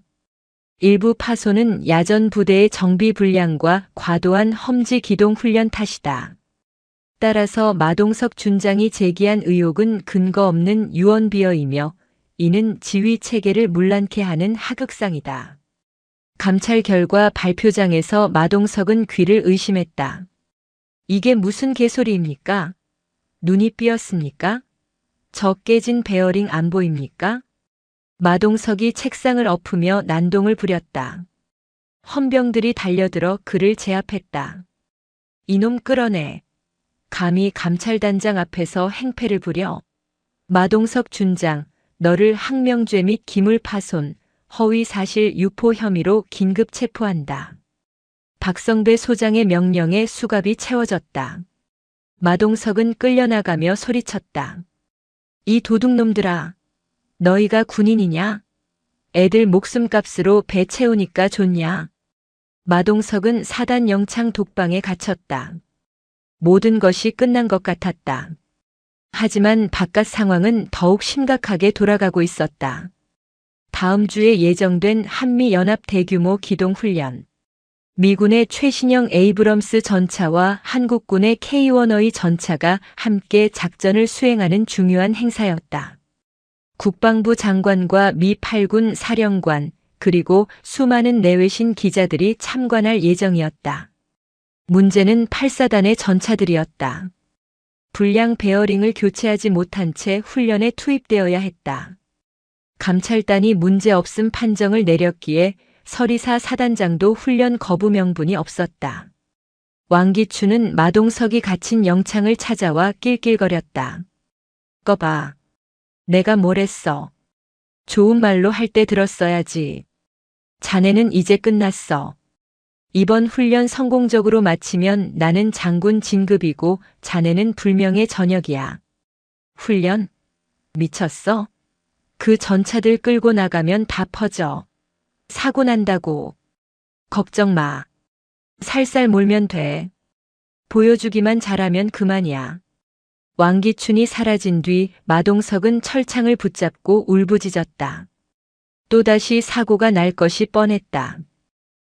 S1: 일부 파손은 야전 부대의 정비 불량과 과도한 험지 기동 훈련 탓이다. 따라서 마동석 준장이 제기한 의혹은 근거 없는 유언비어이며 이는 지휘 체계를 문란케 하는 하극상이다. 감찰 결과 발표장에서 마동석은 귀를 의심했다. 이게 무슨 개소리입니까? 눈이 삐었습니까? 저 깨진 베어링 안 보입니까? 마동석이 책상을 엎으며 난동을 부렸다. 헌병들이 달려들어 그를 제압했다. 이놈 끌어내. 감히 감찰단장 앞에서 행패를 부려. 마동석 준장, 너를 항명죄 및 기물파손, 허위사실 유포 혐의로 긴급 체포한다. 박성배 소장의 명령에 수갑이 채워졌다. 마동석은 끌려나가며 소리쳤다. 이 도둑놈들아, 너희가 군인이냐? 애들 목숨값으로 배 채우니까 좋냐? 마동석은 사단 영창 독방에 갇혔다. 모든 것이 끝난 것 같았다. 하지만 바깥 상황은 더욱 심각하게 돌아가고 있었다. 다음 주에 예정된 한미연합 대규모 기동훈련. 미군의 최신형 에이브럼스 전차와 한국군의 K1의 전차가 함께 작전을 수행하는 중요한 행사였다. 국방부 장관과 미 8군 사령관, 그리고 수많은 내외신 기자들이 참관할 예정이었다. 문제는 8사단의 전차들이었다. 불량 베어링을 교체하지 못한 채 훈련에 투입되어야 했다. 감찰단이 문제없음 판정을 내렸기에 서리사 사단장도 훈련 거부 명분이 없었다. 왕기춘은 마동석이 갇힌 영창을 찾아와 낄낄거렸다. 꺼봐. 내가 뭘 했어. 좋은 말로 할 때 들었어야지. 자네는 이제 끝났어. 이번 훈련 성공적으로 마치면 나는 장군 진급이고 자네는 불명예 전역이야. 훈련? 미쳤어? 그 전차들 끌고 나가면 다 퍼져. 사고 난다고. 걱정 마. 살살 몰면 돼. 보여주기만 잘하면 그만이야. 왕기춘이 사라진 뒤 마동석은 철창을 붙잡고 울부짖었다. 또다시 사고가 날 것이 뻔했다.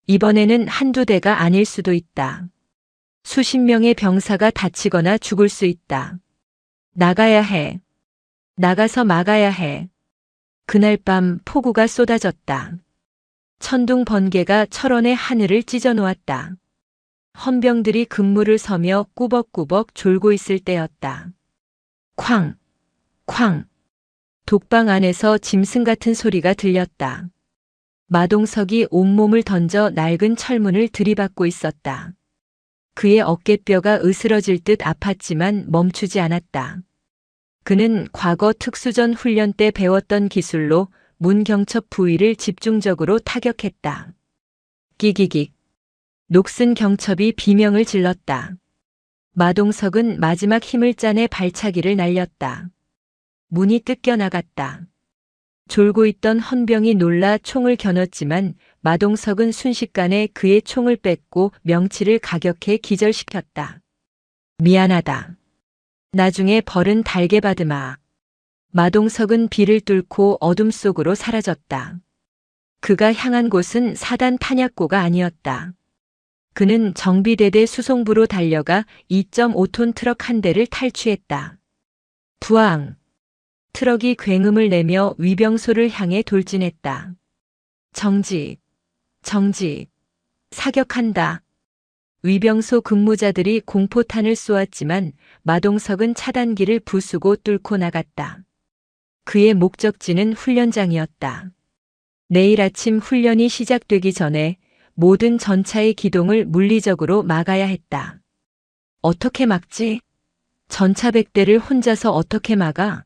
S1: 이번에는 한두 대가 아닐 수도 있다. 수십 명의 병사가 다치거나 죽을 수 있다. 나가야 해. 나가서 막아야 해. 그날 밤 폭우가 쏟아졌다. 천둥 번개가 철원의 하늘을 찢어 놓았다. 헌병들이 근무를 서며 꾸벅꾸벅 졸고 있을 때였다. 쾅! 쾅! 독방 안에서 짐승 같은 소리가 들렸다. 마동석이 온몸을 던져 낡은 철문을 들이받고 있었다. 그의 어깨뼈가 으스러질 듯 아팠지만 멈추지 않았다. 그는 과거 특수전 훈련 때 배웠던 기술로 문 경첩 부위를 집중적으로 타격했다. 끼기깃. 녹슨 경첩이 비명을 질렀다. 마동석은 마지막 힘을 짜내 발차기를 날렸다. 문이 뜯겨나갔다. 졸고 있던 헌병이 놀라 총을 겨눴지만 마동석은 순식간에 그의 총을 뺏고 명치를 가격해 기절시켰다. 미안하다. 나중에 벌은 달게 받으마. 마동석은 비를 뚫고 어둠 속으로 사라졌다. 그가 향한 곳은 사단 탄약고가 아니었다. 그는 정비대대 수송부로 달려가 2.5톤 트럭 한 대를 탈취했다. 부앙! 트럭이 굉음을 내며 위병소를 향해 돌진했다. 정지! 정지! 사격한다. 위병소 근무자들이 공포탄을 쏘았지만 마동석은 차단기를 부수고 뚫고 나갔다. 그의 목적지는 훈련장이었다. 내일 아침 훈련이 시작되기 전에 모든 전차의 기동을 물리적으로 막아야 했다. 어떻게 막지? 전차 100대를 혼자서 어떻게 막아?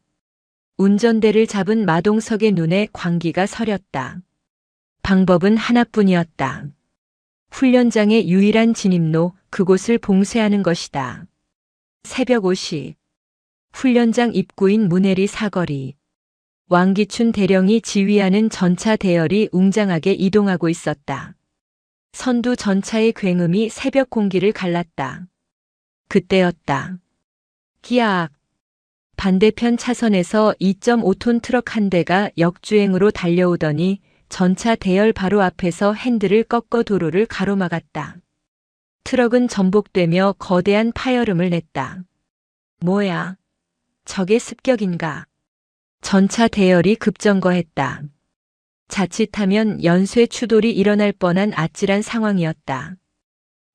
S1: 운전대를 잡은 마동석의 눈에 광기가 서렸다. 방법은 하나뿐이었다. 훈련장의 유일한 진입로, 그곳을 봉쇄하는 것이다. 새벽 5시. 훈련장 입구인 문해리 사거리. 왕기춘 대령이 지휘하는 전차 대열이 웅장하게 이동하고 있었다. 선두 전차의 굉음이 새벽 공기를 갈랐다. 그때였다. 기악! 반대편 차선에서 2.5톤 트럭 한 대가 역주행으로 달려오더니 전차 대열 바로 앞에서 핸들을 꺾어 도로를 가로막았다. 트럭은 전복되며 거대한 파열음을 냈다. 뭐야? 저게 습격인가? 전차 대열이 급정거했다. 자칫하면 연쇄 추돌이 일어날 뻔한 아찔한 상황이었다.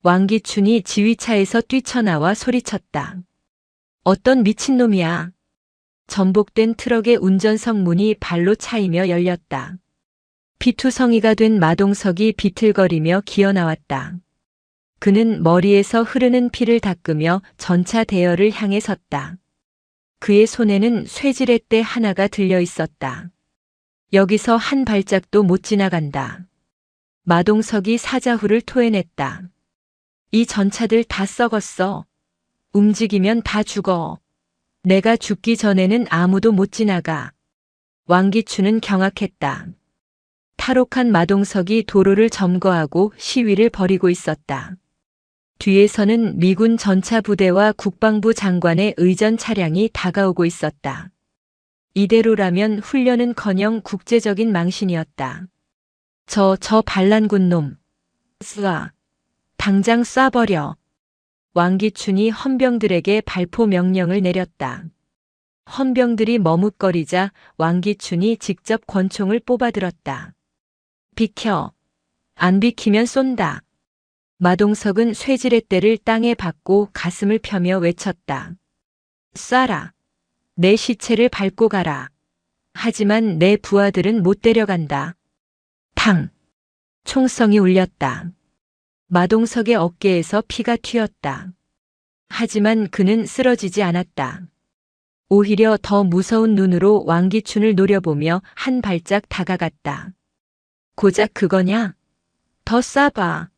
S1: 왕기춘이 지휘차에서 뛰쳐나와 소리쳤다. 어떤 미친놈이야. 전복된 트럭의 운전석 문이 발로 차이며 열렸다. 피투성이가 된 마동석이 비틀거리며 기어나왔다. 그는 머리에서 흐르는 피를 닦으며 전차 대열을 향해 섰다. 그의 손에는 쇠지렛대 하나가 들려 있었다. 여기서 한 발짝도 못 지나간다. 마동석이 사자후를 토해냈다. 이 전차들 다 썩었어. 움직이면 다 죽어. 내가 죽기 전에는 아무도 못 지나가. 왕기춘은 경악했다. 탈옥한 마동석이 도로를 점거하고 시위를 벌이고 있었다. 뒤에서는 미군 전차 부대와 국방부 장관의 의전 차량이 다가오고 있었다. 이대로라면 훈련은커녕 국제적인 망신이었다. 저 반란군 놈. 쓰아. 당장 쏴버려. 왕기춘이 헌병들에게 발포 명령을 내렸다. 헌병들이 머뭇거리자 왕기춘이 직접 권총을 뽑아들었다. 비켜. 안 비키면 쏜다. 마동석은 쇠지렛대를 땅에 박고 가슴을 펴며 외쳤다. 쏴라. 내 시체를 밟고 가라. 하지만 내 부하들은 못 데려간다. 탕. 총성이 울렸다. 마동석의 어깨에서 피가 튀었다. 하지만 그는 쓰러지지 않았다. 오히려 더 무서운 눈으로 왕기춘을 노려보며 한 발짝 다가갔다. 고작 그거냐? 더 쏴봐.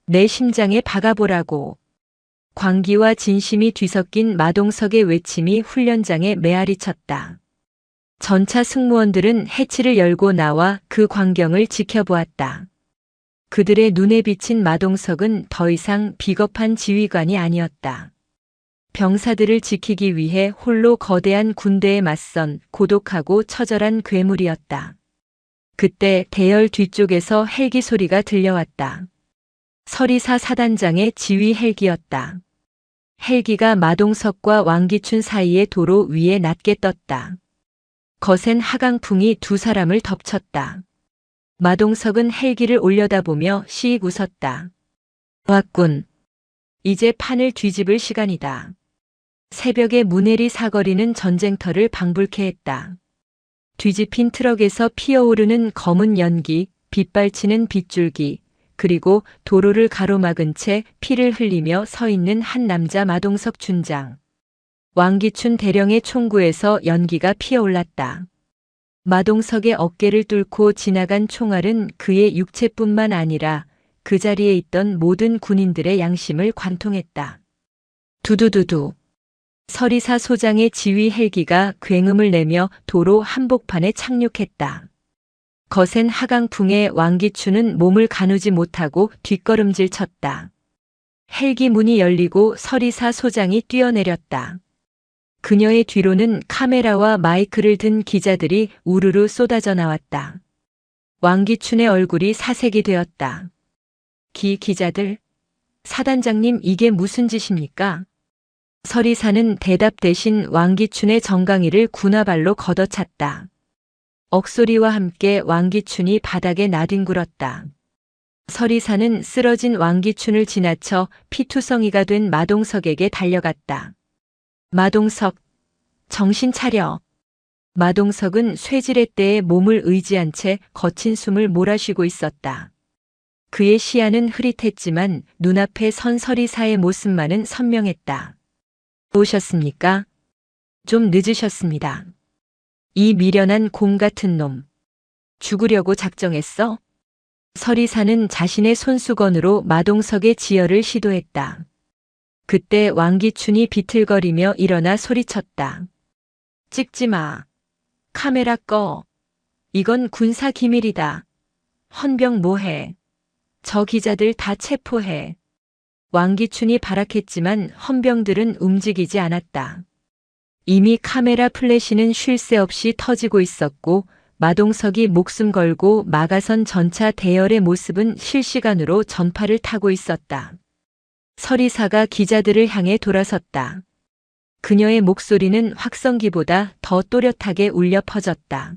S1: 내 심장에 박아보라고. 광기와 진심이 뒤섞인 마동석의 외침이 훈련장에 메아리쳤다. 전차 승무원들은 해치를 열고 나와 그 광경을 지켜보았다. 그들의 눈에 비친 마동석은 더 이상 비겁한 지휘관이 아니었다. 병사들을 지키기 위해 홀로 거대한 군대에 맞선 고독하고 처절한 괴물이었다. 그때 대열 뒤쪽에서 헬기 소리가 들려왔다. 서리사 사단장의 지휘 헬기였다. 헬기가 마동석과 왕기춘 사이의 도로 위에 낮게 떴다. 거센 하강풍이 두 사람을 덮쳤다. 마동석은 헬기를 올려다보며 씩 웃었다. 왔군. 이제 판을 뒤집을 시간이다. 새벽에 무내리 사거리는 전쟁터를 방불케 했다. 뒤집힌 트럭에서 피어오르는 검은 연기, 빗발치는 빗줄기, 그리고 도로를 가로막은 채 피를 흘리며 서 있는 한 남자 마동석 준장. 왕기춘 대령의 총구에서 연기가 피어올랐다. 마동석의 어깨를 뚫고 지나간 총알은 그의 육체뿐만 아니라 그 자리에 있던 모든 군인들의 양심을 관통했다. 두두두두. 서리사 소장의 지휘 헬기가 굉음을 내며 도로 한복판에 착륙했다. 거센 하강풍에 왕기춘은 몸을 가누지 못하고 뒷걸음질 쳤다. 헬기 문이 열리고 서리사 소장이 뛰어내렸다. 그녀의 뒤로는 카메라와 마이크를 든 기자들이 우르르 쏟아져 나왔다. 왕기춘의 얼굴이 사색이 되었다. 기자들, 사단장님 이게 무슨 짓입니까? 서리사는 대답 대신 왕기춘의 정강이를 군화발로 걷어찼다. 억소리와 함께 왕기춘이 바닥에 나뒹굴었다. 서리사는 쓰러진 왕기춘을 지나쳐 피투성이가 된 마동석에게 달려갔다. 마동석, 정신 차려. 마동석은 쇠지렛대에 몸을 의지한 채 거친 숨을 몰아쉬고 있었다. 그의 시야는 흐릿했지만 눈앞에 선 서리사의 모습만은 선명했다. 오셨습니까? 좀 늦으셨습니다. 이 미련한 곰 같은 놈. 죽으려고 작정했어? 서리사는 자신의 손수건으로 마동석의 지혈을 시도했다. 그때 왕기춘이 비틀거리며 일어나 소리쳤다. 찍지 마. 카메라 꺼. 이건 군사 기밀이다. 헌병 뭐해. 저 기자들 다 체포해. 왕기춘이 발악했지만 헌병들은 움직이지 않았다. 이미 카메라 플래시는 쉴 새 없이 터지고 있었고 마동석이 목숨 걸고 막아선 전차 대열의 모습은 실시간으로 전파를 타고 있었다. 서리사가 기자들을 향해 돌아섰다. 그녀의 목소리는 확성기보다 더 또렷하게 울려 퍼졌다.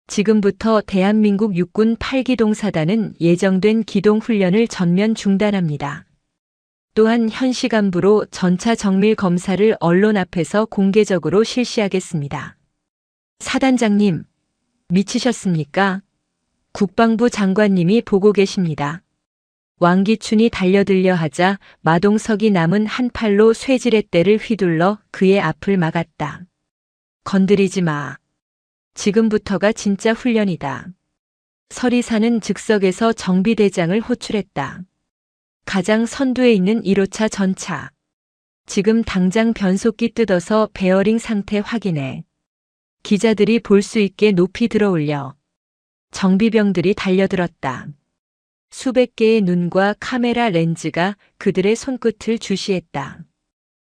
S1: 지금부터 대한민국 육군 8기동사단은 예정된 기동훈련을 전면 중단합니다. 또한 현 시간부로 전차 정밀 검사를 언론 앞에서 공개적으로 실시하겠습니다. 사단장님, 미치셨습니까? 국방부 장관님이 보고 계십니다. 왕기춘이 달려들려 하자 마동석이 남은 한 팔로 쇠지렛대를 휘둘러 그의 앞을 막았다. 건드리지 마. 지금부터가 진짜 훈련이다. 서리사는 즉석에서 정비대장을 호출했다. 가장 선두에 있는 1호차 전차. 지금 당장 변속기 뜯어서 베어링 상태 확인해. 기자들이 볼 수 있게 높이 들어올려. 정비병들이 달려들었다. 수백 개의 눈과 카메라 렌즈가 그들의 손끝을 주시했다.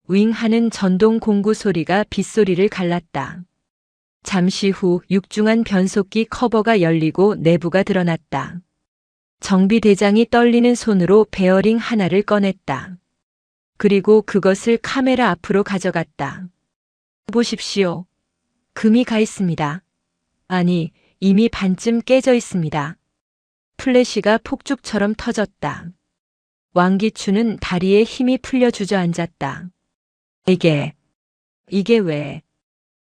S1: 윙하는 전동 공구 소리가 빗소리를 갈랐다. 잠시 후 육중한 변속기 커버가 열리고 내부가 드러났다. 정비대장이 떨리는 손으로 베어링 하나를 꺼냈다. 그리고 그것을 카메라 앞으로 가져갔다. 보십시오. 금이 가 있습니다. 아니, 이미 반쯤 깨져 있습니다. 플래시가 폭죽처럼 터졌다. 왕기춘은 다리에 힘이 풀려 주저앉았다. 이게 왜?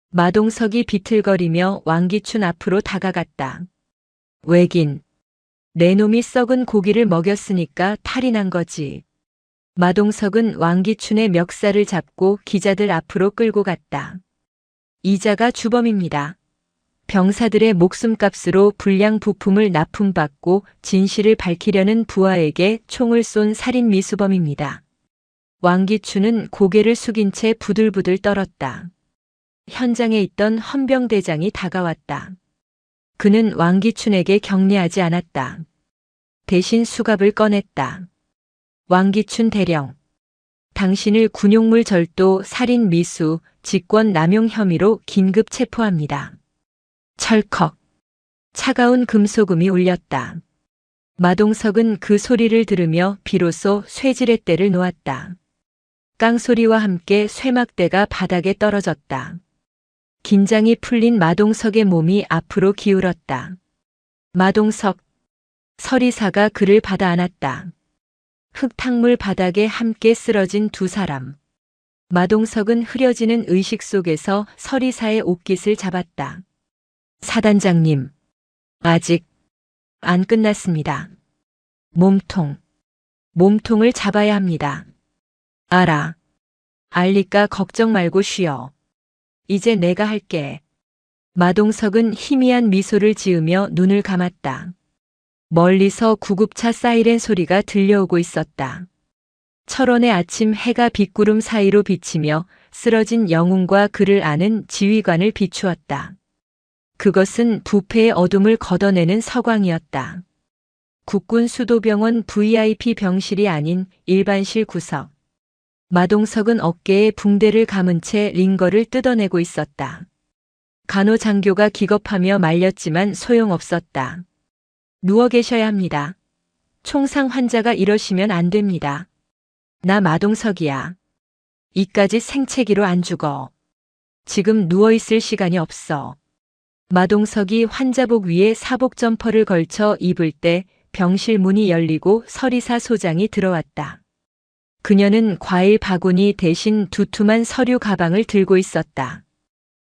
S1: 마동석이 비틀거리며 왕기춘 앞으로 다가갔다. 왜긴, 내 놈이 썩은 고기를 먹였으니까 탈이 난 거지. 마동석은 왕기춘의 멱살을 잡고 기자들 앞으로 끌고 갔다. 이자가 주범입니다. 병사들의 목숨값으로 불량 부품을 납품받고 진실을 밝히려는 부하에게 총을 쏜 살인 미수범입니다. 왕기춘은 고개를 숙인 채 부들부들 떨었다. 현장에 있던 헌병대장이 다가왔다. 그는 왕기춘에게 격려하지 않았다. 대신 수갑을 꺼냈다. 왕기춘 대령, 당신을 군용물 절도, 살인 미수, 직권 남용 혐의로 긴급 체포합니다. 철컥. 차가운 금소금이 울렸다. 마동석은 그 소리를 들으며 비로소 쇠지렛대를 놓았다. 깡소리와 함께 쇠막대가 바닥에 떨어졌다. 긴장이 풀린 마동석의 몸이 앞으로 기울었다. 마동석. 서리사가 그를 받아 안았다. 흙탕물 바닥에 함께 쓰러진 두 사람. 마동석은 흐려지는 의식 속에서 서리사의 옷깃을 잡았다. 사단장님, 아직 안 끝났습니다. 몸통을 잡아야 합니다. 알리까 걱정 말고 쉬어. 이제 내가 할게. 마동석은 희미한 미소를 지으며 눈을 감았다. 멀리서 구급차 사이렌 소리가 들려오고 있었다. 철원의 아침 해가 빗구름 사이로 비치며 쓰러진 영웅과 그를 아는 지휘관을 비추었다. 그것은 부패의 어둠을 걷어내는 서광이었다. 국군 수도병원 VIP 병실이 아닌 일반실 구석. 마동석은 어깨에 붕대를 감은 채 링거를 뜯어내고 있었다. 간호장교가 기겁하며 말렸지만 소용없었다. 누워 계셔야 합니다. 총상 환자가 이러시면 안 됩니다. 나 마동석이야. 이까지 생채기로 안 죽어. 지금 누워있을 시간이 없어. 마동석이 환자복 위에 사복 점퍼를 걸쳐 입을 때 병실 문이 열리고 서리사 소장이 들어왔다. 그녀는 과일 바구니 대신 두툼한 서류 가방을 들고 있었다.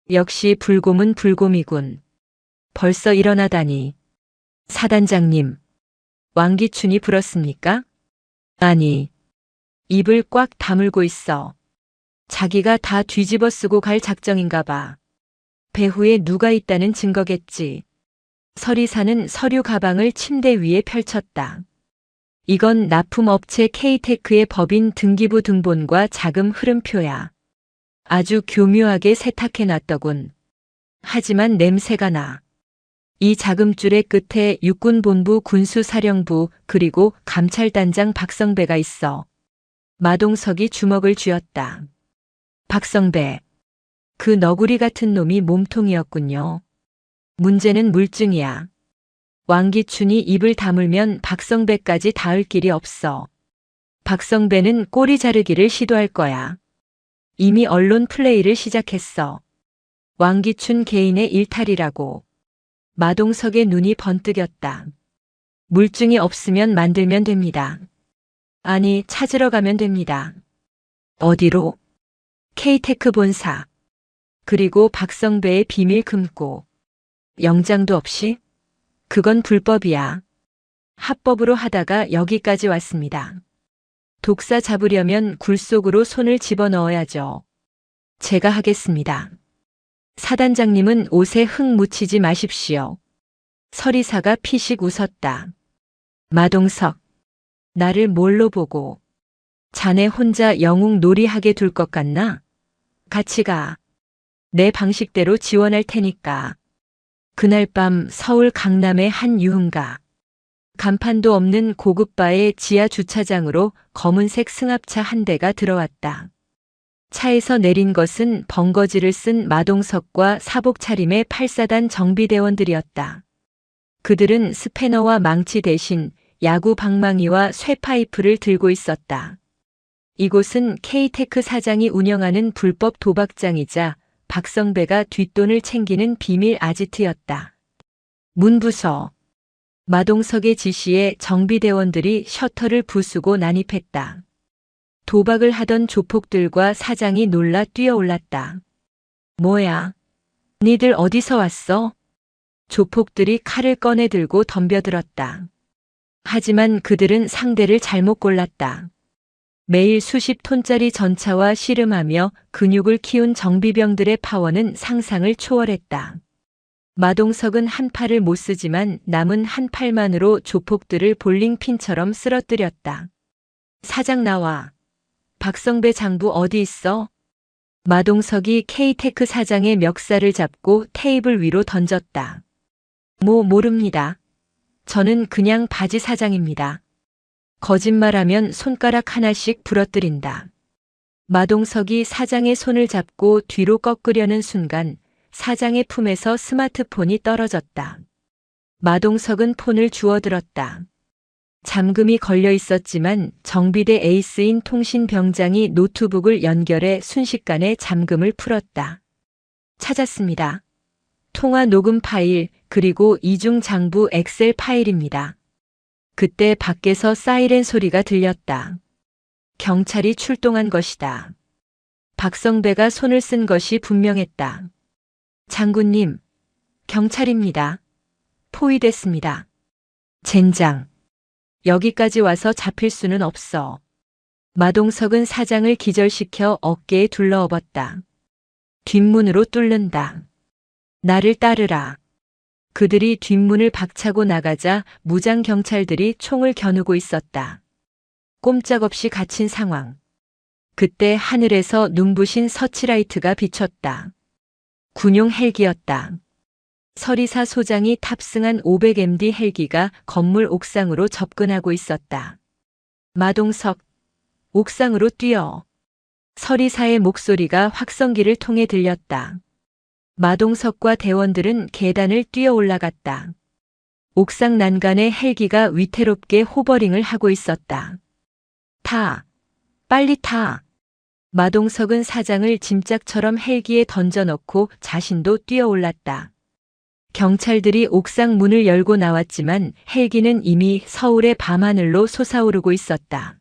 S1: 역시 불곰은 불곰이군. 벌써 일어나다니. 사단장님, 왕기춘이 불었습니까? 아니, 입을 꽉 다물고 있어. 자기가 다 뒤집어 쓰고 갈 작정인가 봐. 배후에 누가 있다는 증거겠지. 서리사는 서류 가방을 침대 위에 펼쳤다. 이건 납품업체 K테크의 법인 등기부 등본과 자금 흐름표야. 아주 교묘하게 세탁해놨더군. 하지만 냄새가 나. 이 자금줄의 끝에 육군본부 군수사령부 그리고 감찰단장 박성배가 있어. 마동석이 주먹을 쥐었다. 박성배. 그 너구리 같은 놈이 몸통이었군요. 문제는 물증이야. 왕기춘이 입을 다물면 박성배까지 닿을 길이 없어. 박성배는 꼬리 자르기를 시도할 거야. 이미 언론 플레이를 시작했어. 왕기춘 개인의 일탈이라고. 마동석의 눈이 번뜩였다. 물증이 없으면 만들면 됩니다. 아니, 찾으러 가면 됩니다. 어디로? K테크 본사. 그리고 박성배의 비밀 금고. 영장도 없이? 그건 불법이야. 합법으로 하다가 여기까지 왔습니다. 독사 잡으려면 굴 속으로 손을 집어넣어야죠. 제가 하겠습니다. 사단장님은 옷에 흙 묻히지 마십시오. 서리사가 피식 웃었다. 마동석, 나를 뭘로 보고. 자네 혼자 영웅 놀이하게 둘 것 같나? 같이 가. 내 방식대로 지원할 테니까. 그날 밤 서울 강남의 한 유흥가. 간판도 없는 고급바의 지하 주차장으로 검은색 승합차 한 대가 들어왔다. 차에서 내린 것은 번거지를 쓴 마동석과 사복 차림의 8사단 정비대원들이었다. 그들은 스패너와 망치 대신 야구 방망이와 쇠파이프를 들고 있었다. 이곳은 K테크 사장이 운영하는 불법 도박장이자 박성배가 뒷돈을 챙기는 비밀 아지트였다. 문부서. 마동석의 지시에 정비대원들이 셔터를 부수고 난입했다. 도박을 하던 조폭들과 사장이 놀라 뛰어올랐다. 뭐야? 니들 어디서 왔어? 조폭들이 칼을 꺼내 들고 덤벼들었다. 하지만 그들은 상대를 잘못 골랐다. 매일 수십 톤짜리 전차와 씨름하며 근육을 키운 정비병들의 파워는 상상을 초월했다. 마동석은 한 팔을 못 쓰지만 남은 한 팔만으로 조폭들을 볼링핀처럼 쓰러뜨렸다. 사장 나와. 박성배 장부 어디 있어? 마동석이 K테크 사장의 멱살을 잡고 테이블 위로 던졌다. 모릅니다. 저는 그냥 바지 사장입니다. 거짓말하면 손가락 하나씩 부러뜨린다. 마동석이 사장의 손을 잡고 뒤로 꺾으려는 순간 사장의 품에서 스마트폰이 떨어졌다. 마동석은 폰을 주워들었다. 잠금이 걸려 있었지만 정비대 에이스인 통신병장이 노트북을 연결해 순식간에 잠금을 풀었다. 찾았습니다. 통화 녹음 파일 그리고 이중 장부 엑셀 파일입니다. 그때 밖에서 사이렌 소리가 들렸다. 경찰이 출동한 것이다. 박성배가 손을 쓴 것이 분명했다. 장군님, 경찰입니다. 포위됐습니다. 젠장. 여기까지 와서 잡힐 수는 없어. 마동석은 사장을 기절시켜 어깨에 둘러엎었다. 뒷문으로 뚫는다. 나를 따르라. 그들이 뒷문을 박차고 나가자 무장 경찰들이 총을 겨누고 있었다. 꼼짝없이 갇힌 상황. 그때 하늘에서 눈부신 서치라이트가 비쳤다. 군용 헬기였다. 서리사 소장이 탑승한 500MD 헬기가 건물 옥상으로 접근하고 있었다. 마동석, 옥상으로 뛰어. 서리사의 목소리가 확성기를 통해 들렸다. 마동석과 대원들은 계단을 뛰어 올라갔다. 옥상 난간에 헬기가 위태롭게 호버링을 하고 있었다. 타! 빨리 타! 마동석은 사장을 짐짝처럼 헬기에 던져넣고 자신도 뛰어 올랐다. 경찰들이 옥상 문을 열고 나왔지만 헬기는 이미 서울의 밤하늘로 솟아오르고 있었다.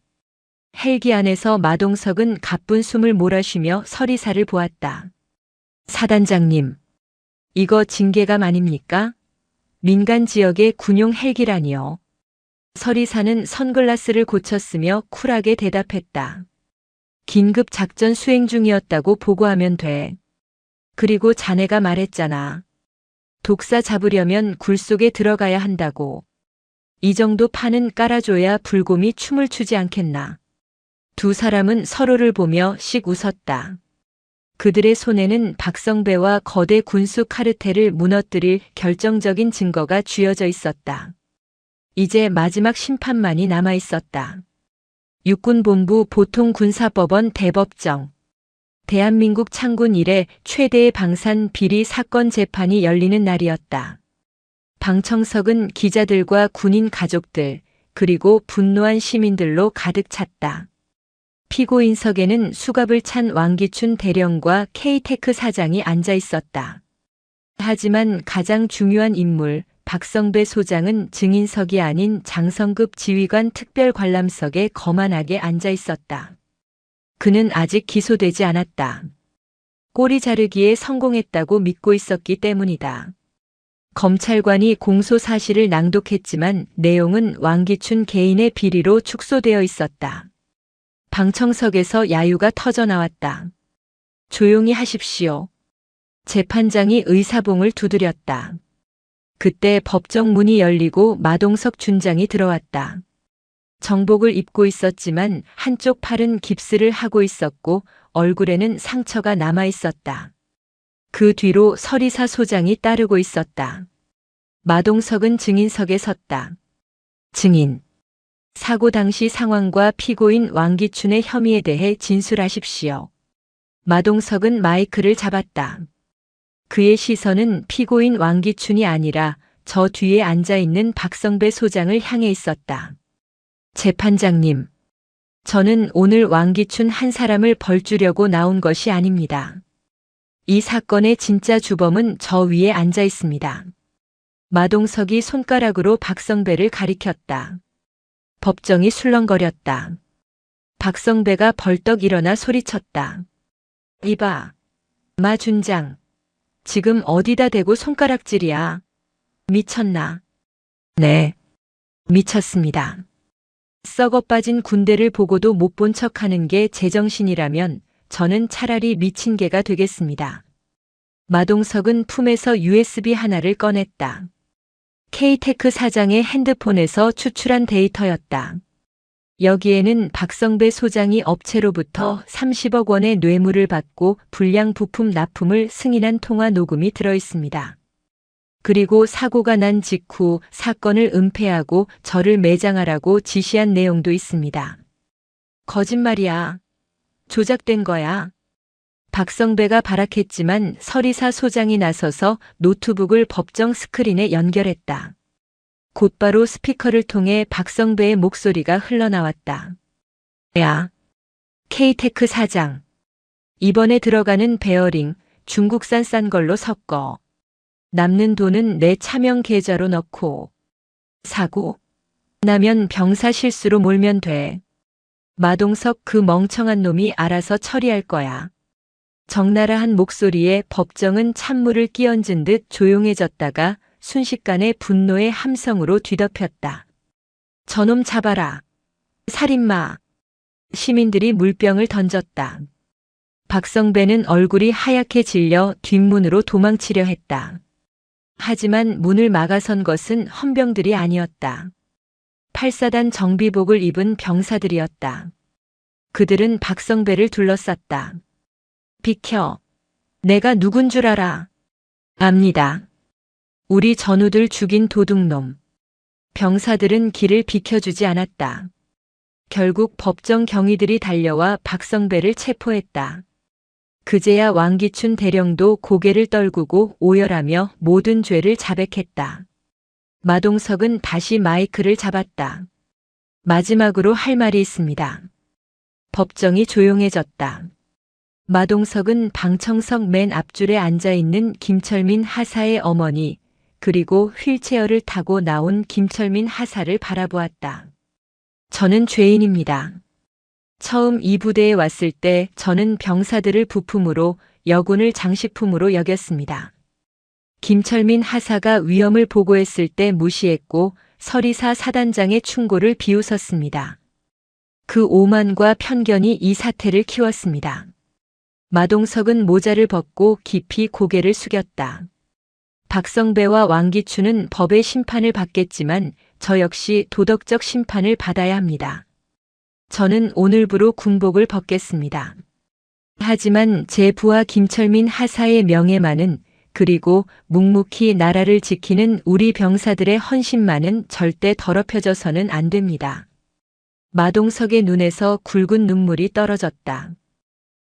S1: 헬기 안에서 마동석은 가쁜 숨을 몰아쉬며 서리사를 보았다. 사단장님, 이거 징계감 아닙니까? 민간 지역의 군용 헬기라니요. 서리사는 선글라스를 고쳤으며 쿨하게 대답했다. 긴급 작전 수행 중이었다고 보고하면 돼. 그리고 자네가 말했잖아. 독사 잡으려면 굴 속에 들어가야 한다고. 이 정도 판은 깔아줘야 불곰이 춤을 추지 않겠나. 두 사람은 서로를 보며 씩 웃었다. 그들의 손에는 박성배와 거대 군수 카르텔을 무너뜨릴 결정적인 증거가 쥐어져 있었다. 이제 마지막 심판만이 남아 있었다. 육군본부 보통군사법원 대법정. 대한민국 창군 이래 최대의 방산 비리 사건 재판이 열리는 날이었다. 방청석은 기자들과 군인 가족들, 그리고 분노한 시민들로 가득 찼다. 피고인석에는 수갑을 찬 왕기춘 대령과 K테크 사장이 앉아 있었다. 하지만 가장 중요한 인물, 박성배 소장은 증인석이 아닌 장성급 지휘관 특별관람석에 거만하게 앉아 있었다. 그는 아직 기소되지 않았다. 꼬리 자르기에 성공했다고 믿고 있었기 때문이다. 검찰관이 공소 사실을 낭독했지만 내용은 왕기춘 개인의 비리로 축소되어 있었다. 방청석에서 야유가 터져 나왔다. 조용히 하십시오. 재판장이 의사봉을 두드렸다. 그때 법정 문이 열리고 마동석 준장이 들어왔다. 정복을 입고 있었지만 한쪽 팔은 깁스를 하고 있었고 얼굴에는 상처가 남아 있었다. 그 뒤로 서리사 소장이 따르고 있었다. 마동석은 증인석에 섰다. 증인. 사고 당시 상황과 피고인 왕기춘의 혐의에 대해 진술하십시오. 마동석은 마이크를 잡았다. 그의 시선은 피고인 왕기춘이 아니라 저 뒤에 앉아있는 박성배 소장을 향해 있었다. 재판장님, 저는 오늘 왕기춘 한 사람을 벌주려고 나온 것이 아닙니다. 이 사건의 진짜 주범은 저 위에 앉아 있습니다. 마동석이 손가락으로 박성배를 가리켰다. 법정이 술렁거렸다. 박성배가 벌떡 일어나 소리쳤다. 이봐, 마 준장. 지금 어디다 대고 손가락질이야? 미쳤나? 네, 미쳤습니다. 썩어 빠진 군대를 보고도 못 본 척하는 게 제정신이라면 저는 차라리 미친 개가 되겠습니다. 마동석은 품에서 USB 하나를 꺼냈다. K테크 사장의 핸드폰에서 추출한 데이터였다. 여기에는 박성배 소장이 업체로부터 30억 원의 뇌물을 받고 불량 부품 납품을 승인한 통화 녹음이 들어 있습니다. 그리고 사고가 난 직후 사건을 은폐하고 저를 매장하라고 지시한 내용도 있습니다. 거짓말이야. 조작된 거야. 박성배가 발악했지만 서리사 소장이 나서서 노트북을 법정 스크린에 연결했다. 곧바로 스피커를 통해 박성배의 목소리가 흘러나왔다. 야, K테크 사장. 이번에 들어가는 베어링 중국산 싼 걸로 섞어. 남는 돈은 내 차명 계좌로 넣고. 사고 나면 병사 실수로 몰면 돼. 마동석 그 멍청한 놈이 알아서 처리할 거야. 적나라한 목소리에 법정은 찬물을 끼얹은 듯 조용해졌다가 순식간에 분노의 함성으로 뒤덮였다. 저놈 잡아라. 살인마. 시민들이 물병을 던졌다. 박성배는 얼굴이 하얗게 질려 뒷문으로 도망치려 했다. 하지만 문을 막아선 것은 헌병들이 아니었다. 8사단 정비복을 입은 병사들이었다. 그들은 박성배를 둘러쌌다. 비켜. 내가 누군 줄 알아. 압니다. 우리 전우들 죽인 도둑놈. 병사들은 길을 비켜주지 않았다. 결국 법정 경위들이 달려와 박성배를 체포했다. 그제야 왕기춘 대령도 고개를 떨구고 오열하며 모든 죄를 자백했다. 마동석은 다시 마이크를 잡았다. 마지막으로 할 말이 있습니다. 법정이 조용해졌다. 마동석은 방청석 맨 앞줄에 앉아있는 김철민 하사의 어머니, 그리고 휠체어를 타고 나온 김철민 하사를 바라보았다. 저는 죄인입니다. 처음 이 부대에 왔을 때 저는 병사들을 부품으로, 여군을 장식품으로 여겼습니다. 김철민 하사가 위험을 보고했을 때 무시했고 서리사 사단장의 충고를 비웃었습니다. 그 오만과 편견이 이 사태를 키웠습니다. 마동석은 모자를 벗고 깊이 고개를 숙였다. 박성배와 왕기춘은 법의 심판을 받겠지만 저 역시 도덕적 심판을 받아야 합니다. 저는 오늘부로 군복을 벗겠습니다. 하지만 제 부하 김철민 하사의 명예만은, 그리고 묵묵히 나라를 지키는 우리 병사들의 헌신만은 절대 더럽혀져서는 안 됩니다. 마동석의 눈에서 굵은 눈물이 떨어졌다.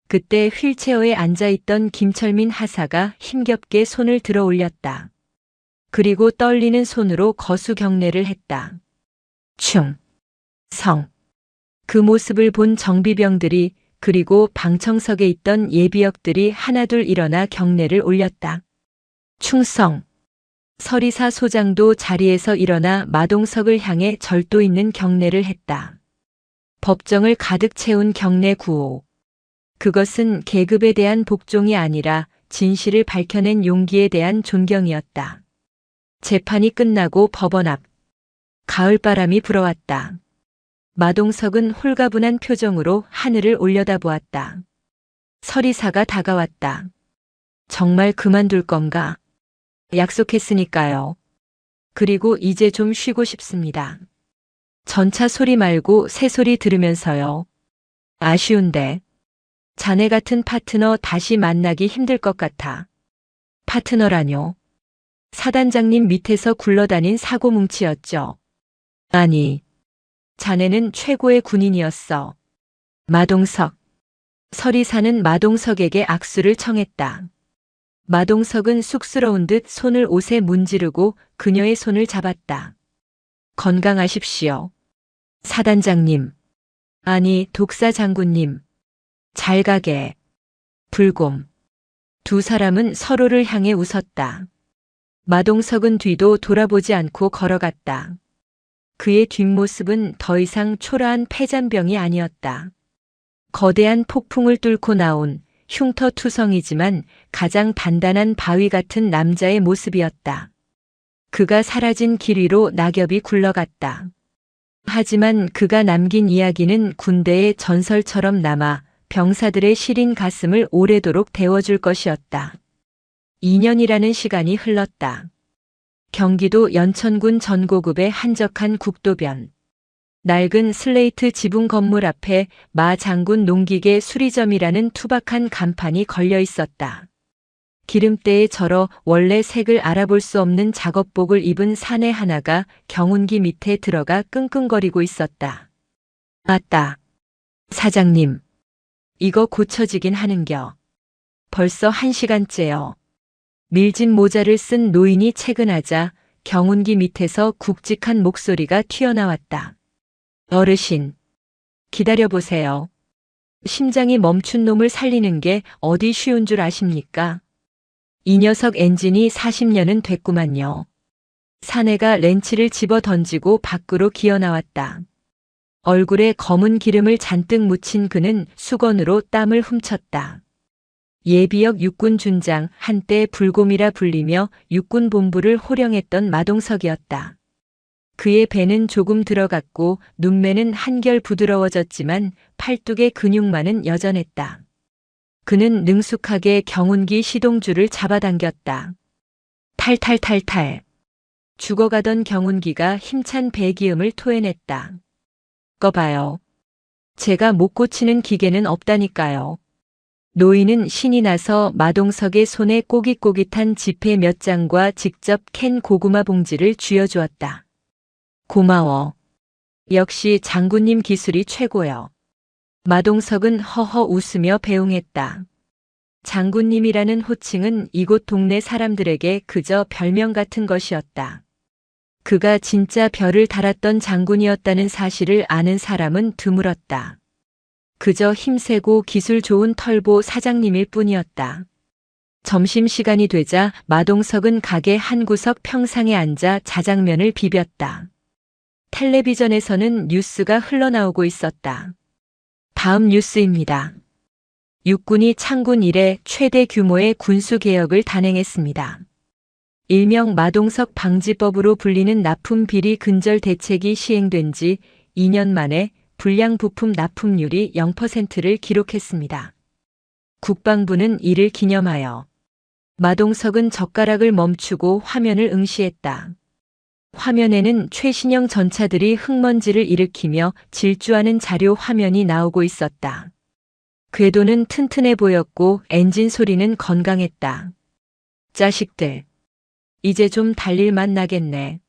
S1: 그때 휠체어에 앉아있던 김철민 하사가 힘겹게 손을 들어 올렸다. 그리고 떨리는 손으로 거수 경례를 했다. 충성. 그 모습을 본 정비병들이, 그리고 방청석에 있던 예비역들이 하나둘 일어나 경례를 올렸다. 충성. 서리사 소장도 자리에서 일어나 마동석을 향해 절도 있는 경례를 했다. 법정을 가득 채운 경례 구호. 그것은 계급에 대한 복종이 아니라 진실을 밝혀낸 용기에 대한 존경이었다. 재판이 끝나고 법원 앞. 가을바람이 불어왔다. 마동석은 홀가분한 표정으로 하늘을 올려다보았다. 서리사가 다가왔다. 정말 그만둘 건가? 약속했으니까요. 그리고 이제 좀 쉬고 싶습니다. 전차 소리 말고 새 소리 들으면서요. 아쉬운데. 자네 같은 파트너 다시 만나기 힘들 것 같아. 파트너라뇨? 사단장님 밑에서 굴러다닌 사고뭉치였죠. 아니, 자네는 최고의 군인이었어. 마동석. 서리사는 마동석에게 악수를 청했다. 마동석은 쑥스러운 듯 손을 옷에 문지르고 그녀의 손을 잡았다. 건강하십시오. 사단장님. 아니, 독사 장군님. 잘 가게. 불곰. 두 사람은 서로를 향해 웃었다. 마동석은 뒤도 돌아보지 않고 걸어갔다. 그의 뒷모습은 더 이상 초라한 폐잔병이 아니었다. 거대한 폭풍을 뚫고 나온 흉터투성이지만 가장 단단한 바위 같은 남자의 모습이었다. 그가 사라진 길 위로 낙엽이 굴러갔다. 하지만 그가 남긴 이야기는 군대의 전설처럼 남아 병사들의 시린 가슴을 오래도록 데워줄 것이었다. 2년이라는 시간이 흘렀다. 경기도 연천군 전고급의 한적한 국도변. 낡은 슬레이트 지붕 건물 앞에 마 장군 농기계 수리점이라는 투박한 간판이 걸려 있었다. 기름때에 절어 원래 색을 알아볼 수 없는 작업복을 입은 사내 하나가 경운기 밑에 들어가 끙끙거리고 있었다. 맞다. 사장님. 이거 고쳐지긴 하는겨. 벌써 1시간째요. 밀짚 모자를 쓴 노인이 퇴근하자 경운기 밑에서 굵직한 목소리가 튀어나왔다. 어르신, 기다려보세요. 심장이 멈춘 놈을 살리는 게 어디 쉬운 줄 아십니까? 이 녀석 엔진이 40년은 됐구만요. 사내가 렌치를 집어 던지고 밖으로 기어나왔다. 얼굴에 검은 기름을 잔뜩 묻힌 그는 수건으로 땀을 훔쳤다. 예비역 육군 준장, 한때 불곰이라 불리며 육군 본부를 호령했던 마동석이었다. 그의 배는 조금 들어갔고 눈매는 한결 부드러워졌지만 팔뚝의 근육만은 여전했다. 그는 능숙하게 경운기 시동줄을 잡아당겼다. 탈탈탈탈. 죽어가던 경운기가 힘찬 배기음을 토해냈다. 꺼봐요. 제가 못 고치는 기계는 없다니까요. 노인은 신이 나서 마동석의 손에 꼬깃꼬깃한 지폐 몇 장과 직접 캔 고구마 봉지를 쥐어주었다. 고마워. 역시 장군님 기술이 최고요. 마동석은 허허 웃으며 배웅했다. 장군님이라는 호칭은 이곳 동네 사람들에게 그저 별명 같은 것이었다. 그가 진짜 별을 달았던 장군이었다는 사실을 아는 사람은 드물었다. 그저 힘세고 기술 좋은 털보 사장님일 뿐이었다. 점심시간이 되자 마동석은 가게 한 구석 평상에 앉아 자장면을 비볐다. 텔레비전에서는 뉴스가 흘러나오고 있었다. 다음 뉴스입니다. 육군이 창군 이래 최대 규모의 군수개혁을 단행했습니다. 일명 마동석 방지법으로 불리는 납품 비리 근절 대책이 시행된 지 2년 만에 불량 부품 납품률이 0%를 기록했습니다. 국방부는 이를 기념하여 마동석은 젓가락을 멈추고 화면을 응시했다. 화면에는 최신형 전차들이 흙먼지를 일으키며 질주하는 자료 화면이 나오고 있었다. 궤도는 튼튼해 보였고 엔진 소리는 건강했다. 자식들, 이제 좀 달릴 맛 나겠네.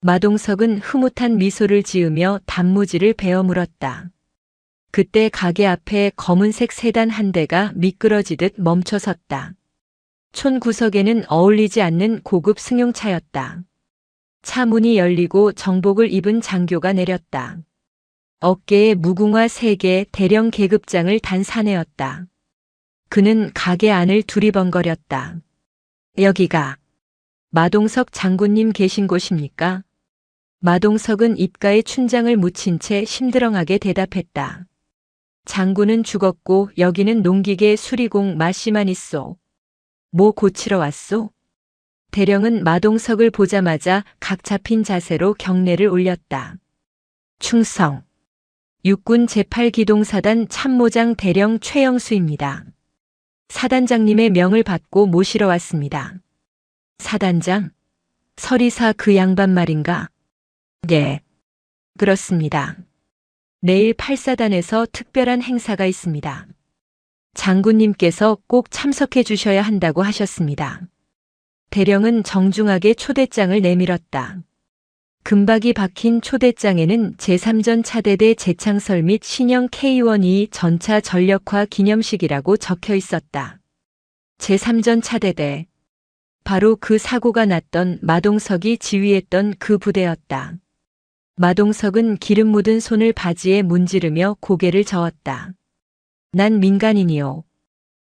S1: 마동석은 흐뭇한 미소를 지으며 단무지를 베어 물었다. 그때 가게 앞에 검은색 세단 한 대가 미끄러지듯 멈춰섰다. 촌 구석에는 어울리지 않는 고급 승용차였다. 차 문이 열리고 정복을 입은 장교가 내렸다. 어깨에 무궁화 3개 대령 계급장을 단 사내였다. 그는 가게 안을 두리번거렸다. 여기가 마동석 장군님 계신 곳입니까? 마동석은 입가에 춘장을 묻힌 채 심드렁하게 대답했다. 장군은 죽었고 여기는 농기계 수리공 마씨만 있소. 뭐 고치러 왔소? 대령은 마동석을 보자마자 각 잡힌 자세로 경례를 올렸다. 충성. 육군 제8기동사단 참모장 대령 최영수입니다. 사단장님의 명을 받고 모시러 왔습니다. 사단장? 서리사 그 양반 말인가? 예, 그렇습니다. 내일 8사단에서 특별한 행사가 있습니다. 장군님께서 꼭 참석해 주셔야 한다고 하셨습니다. 대령은 정중하게 초대장을 내밀었다. 금박이 박힌 초대장에는 제3전 차대대 재창설 및 신형 K122 전차 전력화 기념식이라고 적혀 있었다. 제3전 차대대. 바로 그 사고가 났던 마동석이 지휘했던 그 부대였다. 마동석은 기름 묻은 손을 바지에 문지르며 고개를 저었다. 난 민간인이요.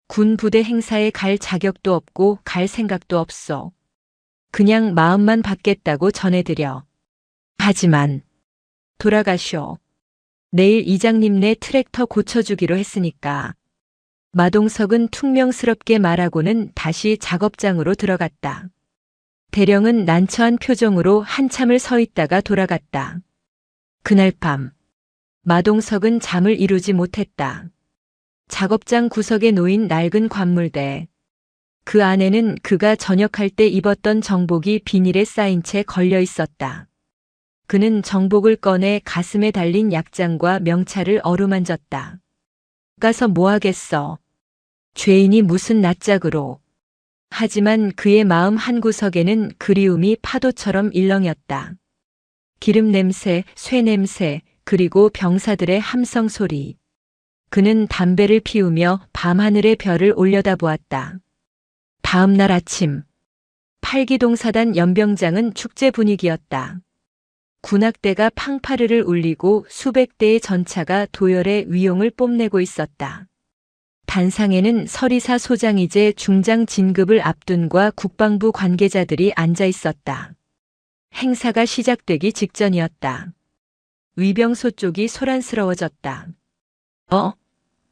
S1: 군 부대 행사에 갈 자격도 없고 갈 생각도 없어. 그냥 마음만 받겠다고 전해드려. 하지만 돌아가쇼. 내일 이장님네 트랙터 고쳐주기로 했으니까. 마동석은 퉁명스럽게 말하고는 다시 작업장으로 들어갔다. 대령은 난처한 표정으로 한참을 서 있다가 돌아갔다. 그날 밤 마동석은 잠을 이루지 못했다. 작업장 구석에 놓인 낡은 관물대. 그 안에는 그가 전역할 때 입었던 정복이 비닐에 쌓인 채 걸려 있었다. 그는 정복을 꺼내 가슴에 달린 약장과 명찰을 어루만졌다. 가서 뭐하겠어. 죄인이 무슨 낯짝으로. 하지만 그의 마음 한구석에는 그리움이 파도처럼 일렁였다. 기름 냄새, 쇠 냄새, 그리고 병사들의 함성 소리. 그는 담배를 피우며 밤하늘의 별을 올려다보았다. 다음 날 아침, 팔기동사단 연병장은 축제 분위기였다. 군악대가 팡파르를 울리고 수백 대의 전차가 도열의 위용을 뽐내고 있었다. 단상에는 서리사 소장이제 중장 진급을 앞둔과 국방부 관계자들이 앉아 있었다. 행사가 시작되기 직전이었다. 위병소 쪽이 소란스러워졌다.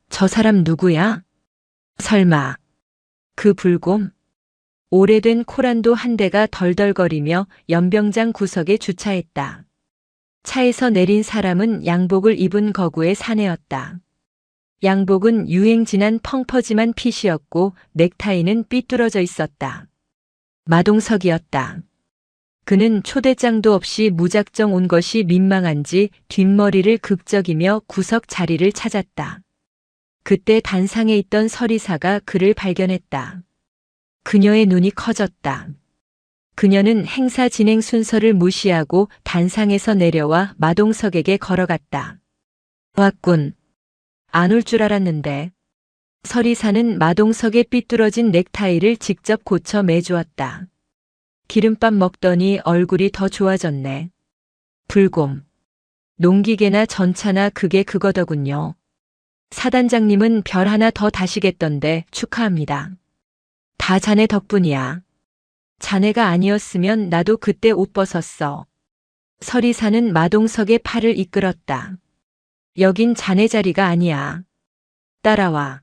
S1: 저 사람 누구야? 설마 그 불곰? 오래된 코란도 한 대가 덜덜거리며 연병장 구석에 주차했다. 차에서 내린 사람은 양복을 입은 거구의 사내였다. 양복은 유행 지난 펑퍼짐한 핏이었고 넥타이는 삐뚤어져 있었다. 마동석이었다. 그는 초대장도 없이 무작정 온 것이 민망한지 뒷머리를 극적이며 구석 자리를 찾았다. 그때 단상에 있던 서리사가 그를 발견했다. 그녀의 눈이 커졌다. 그녀는 행사 진행 순서를 무시하고 단상에서 내려와 마동석에게 걸어갔다. 왔군. 안 올 줄 알았는데. 서리사는 마동석의 삐뚤어진 넥타이를 직접 고쳐 매주었다. 기름밥 먹더니 얼굴이 더 좋아졌네. 불곰. 농기계나 전차나 그게 그거더군요. 사단장님은 별 하나 더 다시겠던데 축하합니다. 다 자네 덕분이야. 자네가 아니었으면 나도 그때 옷 벗었어. 서리사는 마동석의 팔을 이끌었다. 여긴 자네 자리가 아니야. 따라와.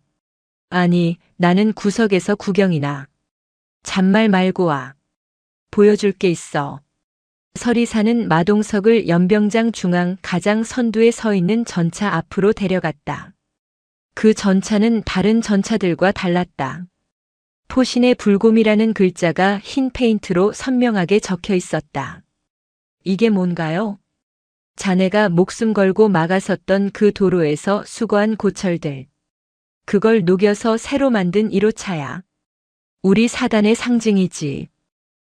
S1: 아니, 나는 구석에서 구경이나. 잔말 말고 와. 보여줄 게 있어. 서리사는 마동석을 연병장 중앙 가장 선두에 서 있는 전차 앞으로 데려갔다. 그 전차는 다른 전차들과 달랐다. 포신에 불곰이라는 글자가 흰 페인트로 선명하게 적혀 있었다. 이게 뭔가요? 자네가 목숨 걸고 막아섰던 그 도로에서 수거한 고철들. 그걸 녹여서 새로 만든 1호차야. 우리 사단의 상징이지.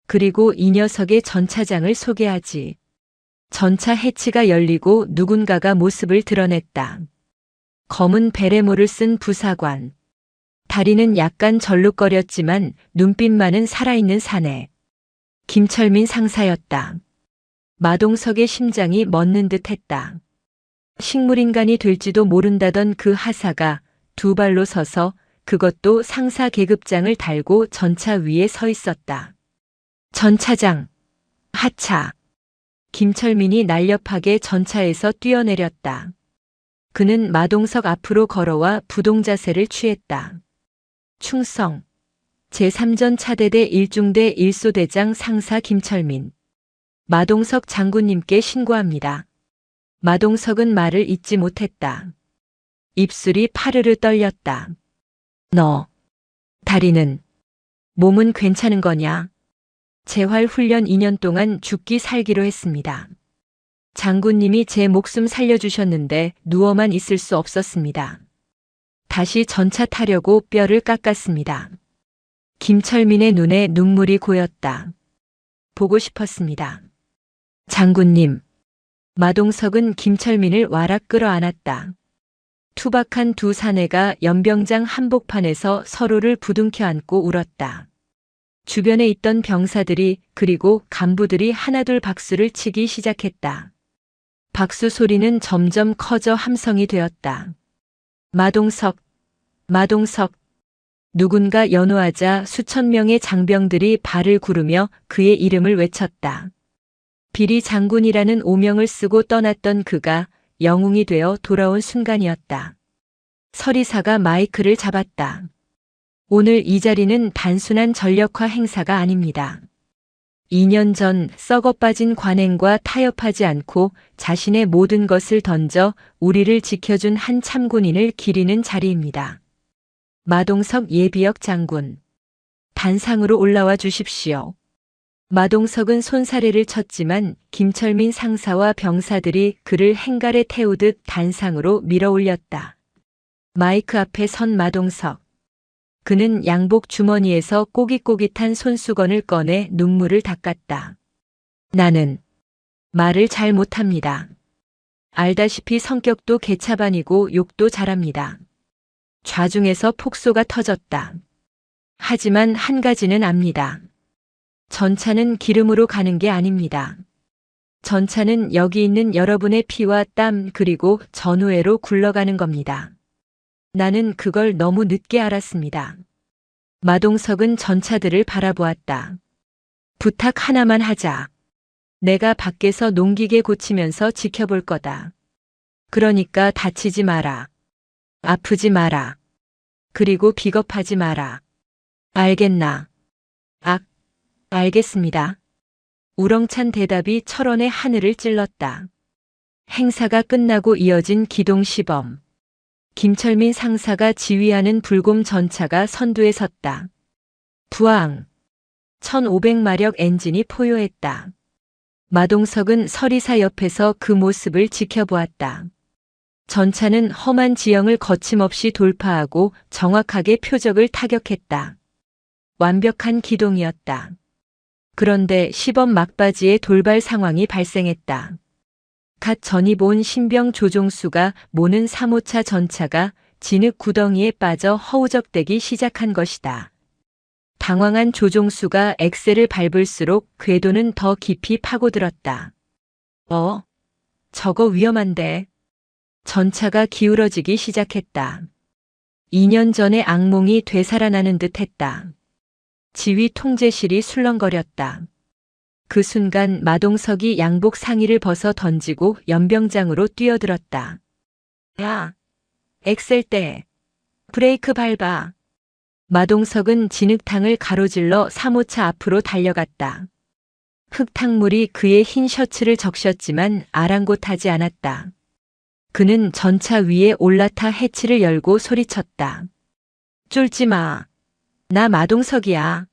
S1: 그리고 이 녀석의 전차장을 소개하지. 전차 해치가 열리고 누군가가 모습을 드러냈다. 검은 베레모를 쓴 부사관. 다리는 약간 절룩거렸지만 눈빛만은 살아있는 사내. 김철민 상사였다. 마동석의 심장이 멎는 듯했다. 식물인간이 될지도 모른다던 그 하사가 두 발로 서서 그것도 상사 계급장을 달고 전차 위에 서 있었다. 전차장, 하차. 김철민이 날렵하게 전차에서 뛰어내렸다. 그는 마동석 앞으로 걸어와 부동자세를 취했다. 충성. 제3전 차대대 1중대 1소대장 상사 김철민. 마동석 장군님께 신고합니다. 마동석은 말을 잇지 못했다. 입술이 파르르 떨렸다. 너, 다리는, 몸은 괜찮은 거냐? 재활 훈련 2년 동안 죽기 살기로 했습니다. 장군님이 제 목숨 살려주셨는데 누워만 있을 수 없었습니다. 다시 전차 타려고 뼈를 깎았습니다. 김철민의 눈에 눈물이 고였다. 보고 싶었습니다. 장군님. 마동석은 김철민을 와락 끌어안았다. 투박한 두 사내가 연병장 한복판에서 서로를 부둥켜 안고 울었다. 주변에 있던 병사들이 그리고 간부들이 하나둘 박수를 치기 시작했다. 박수 소리는 점점 커져 함성이 되었다. 마동석, 마동석. 누군가 연호하자 수천 명의 장병들이 발을 구르며 그의 이름을 외쳤다. 비리 장군이라는 오명을 쓰고 떠났던 그가 영웅이 되어 돌아온 순간이었다. 서리사가 마이크를 잡았다. 오늘 이 자리는 단순한 전력화 행사가 아닙니다. 2년 전 썩어 빠진 관행과 타협하지 않고 자신의 모든 것을 던져 우리를 지켜준 한 참군인을 기리는 자리입니다. 마동석 예비역 장군, 단상으로 올라와 주십시오. 마동석은 손사래를 쳤지만 김철민 상사와 병사들이 그를 행갈에 태우듯 단상으로 밀어 올렸다. 마이크 앞에 선 마동석. 그는 양복 주머니에서 꼬깃꼬깃한 손수건을 꺼내 눈물을 닦았다. 나는 말을 잘 못합니다. 알다시피 성격도 개차반이고 욕도 잘합니다. 좌중에서 폭소가 터졌다. 하지만 한 가지는 압니다. 전차는 기름으로 가는 게 아닙니다. 전차는 여기 있는 여러분의 피와 땀 그리고 전우회로 굴러가는 겁니다. 나는 그걸 너무 늦게 알았습니다. 마동석은 전차들을 바라보았다. 부탁 하나만 하자. 내가 밖에서 농기계 고치면서 지켜볼 거다. 그러니까 다치지 마라. 아프지 마라. 그리고 비겁하지 마라. 알겠나? 알겠습니다. 우렁찬 대답이 철원의 하늘을 찔렀다. 행사가 끝나고 이어진 기동 시범. 김철민 상사가 지휘하는 불곰 전차가 선두에 섰다. 부항. 1500마력 엔진이 포효했다. 마동석은 서리사 옆에서 그 모습을 지켜보았다. 전차는 험한 지형을 거침없이 돌파하고 정확하게 표적을 타격했다. 완벽한 기동이었다. 그런데 시범 막바지에 돌발 상황이 발생했다. 갓 전입 온 신병 조종수가 모는 3호차 전차가 진흙 구덩이에 빠져 허우적대기 시작한 것이다. 당황한 조종수가 엑셀을 밟을수록 궤도는 더 깊이 파고들었다. 저거 위험한데. 전차가 기울어지기 시작했다. 2년 전의 악몽이 되살아나는 듯 했다. 지휘 통제실이 술렁거렸다. 그 순간 마동석이 양복 상의를 벗어 던지고 연병장으로 뛰어들었다. 야, 엑셀 떼. 브레이크 밟아. 마동석은 진흙탕을 가로질러 3호차 앞으로 달려갔다. 흙탕물이 그의 흰 셔츠를 적셨지만 아랑곳하지 않았다. 그는 전차 위에 올라타 해치를 열고 소리쳤다. 쫄지 마. 나 마동석이야.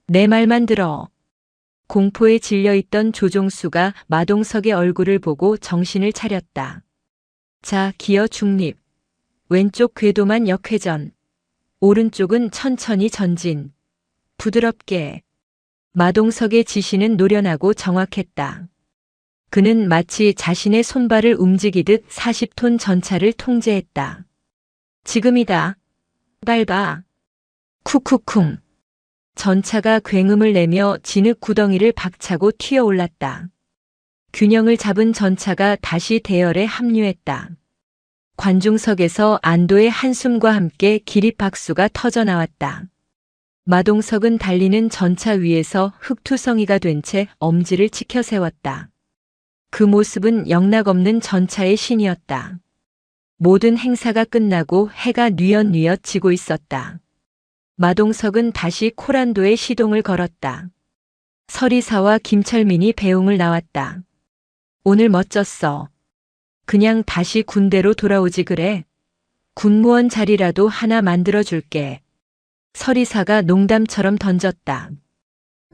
S1: 내 말만 들어. 공포에 질려있던 조종수가 마동석의 얼굴을 보고 정신을 차렸다. 자, 기어 중립. 왼쪽 궤도만 역회전. 오른쪽은 천천히 전진. 부드럽게. 마동석의 지시는 노련하고 정확했다. 그는 마치 자신의 손발을 움직이듯 40톤 전차를 통제했다. 지금이다. 밟아. 쿡쿡쿵. 전차가 굉음을 내며 진흙 구덩이를 박차고 튀어올랐다. 균형을 잡은 전차가 다시 대열에 합류했다. 관중석에서 안도의 한숨과 함께 기립박수가 터져나왔다. 마동석은 달리는 전차 위에서 흙투성이가 된 채 엄지를 치켜 세웠다. 그 모습은 영락없는 전차의 신이었다. 모든 행사가 끝나고 해가 뉘엿뉘엿 지고 있었다. 마동석은 다시 코란도에 시동을 걸었다. 서리사와 김철민이 배웅을 나왔다. 오늘 멋졌어. 그냥 다시 군대로 돌아오지 그래. 군무원 자리라도 하나 만들어줄게. 서리사가 농담처럼 던졌다.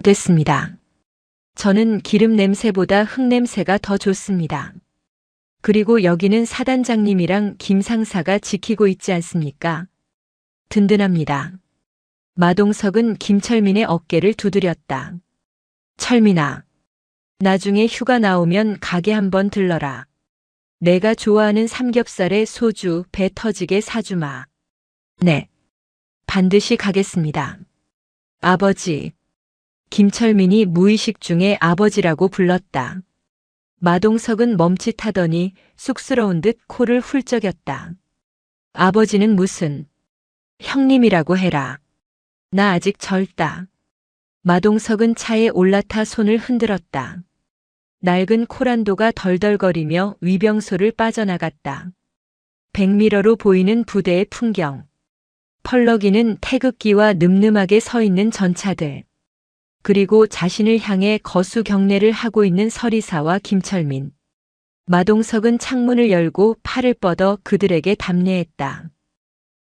S1: 됐습니다. 저는 기름 냄새보다 흙 냄새가 더 좋습니다. 그리고 여기는 사단장님이랑 김 상사가 지키고 있지 않습니까? 든든합니다. 마동석은 김철민의 어깨를 두드렸다. 철민아, 나중에 휴가 나오면 가게 한번 들러라. 내가 좋아하는 삼겹살에 소주 배 터지게 사주마. 네. 반드시 가겠습니다. 아버지. 김철민이 무의식 중에 아버지라고 불렀다. 마동석은 멈칫하더니 쑥스러운 듯 코를 훌쩍였다. 아버지는 무슨 형님이라고 해라. 나 아직 젊다. 마동석은 차에 올라타 손을 흔들었다. 낡은 코란도가 덜덜거리며 위병소를 빠져나갔다. 백미러로 보이는 부대의 풍경. 펄럭이는 태극기와 늠름하게 서 있는 전차들. 그리고 자신을 향해 거수 경례를 하고 있는 서리사와 김철민. 마동석은 창문을 열고 팔을 뻗어 그들에게 답례했다.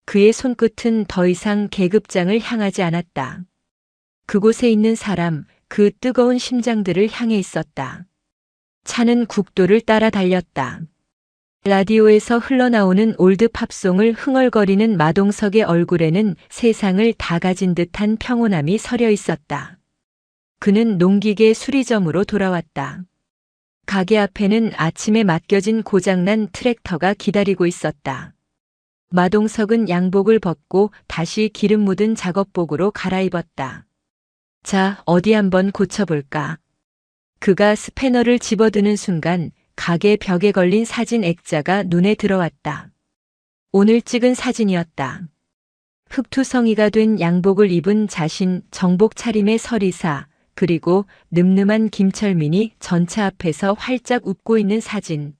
S1: 그의 손끝은 더 이상 계급장을 향하지 않았다. 그곳에 있는 사람, 그 뜨거운 심장들을 향해 있었다. 차는 국도를 따라 달렸다. 라디오에서 흘러나오는 올드 팝송을 흥얼거리는 마동석의 얼굴에는 세상을 다 가진 듯한 평온함이 서려 있었다. 그는 농기계 수리점으로 돌아왔다. 가게 앞에는 아침에 맡겨진 고장난 트랙터가 기다리고 있었다. 마동석은 양복을 벗고 다시 기름 묻은 작업복으로 갈아입었다. 자, 어디 한번 고쳐볼까? 그가 스패너를 집어드는 순간 가게 벽에 걸린 사진 액자가 눈에 들어왔다. 오늘 찍은 사진이었다. 흑투성이가 된 양복을 입은 자신 정복 차림의 서리사, 그리고 늠름한 김철민이 전차 앞에서 활짝 웃고 있는 사진.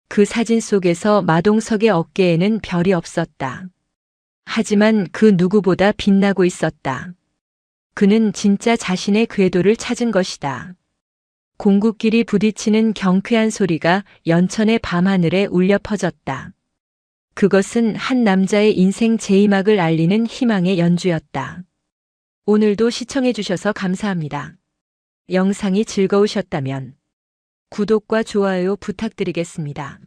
S1: 그 사진 속에서 마동석의 어깨에는 별이 없었다. 하지만 그 누구보다 빛나고 있었다. 그는 진짜 자신의 궤도를 찾은 것이다. 공구끼리 부딪히는 경쾌한 소리가 연천의 밤하늘에 울려 퍼졌다. 그것은 한 남자의 인생 제이막을 알리는 희망의 연주였다. 오늘도 시청해주셔서 감사합니다. 영상이 즐거우셨다면 구독과 좋아요 부탁드리겠습니다.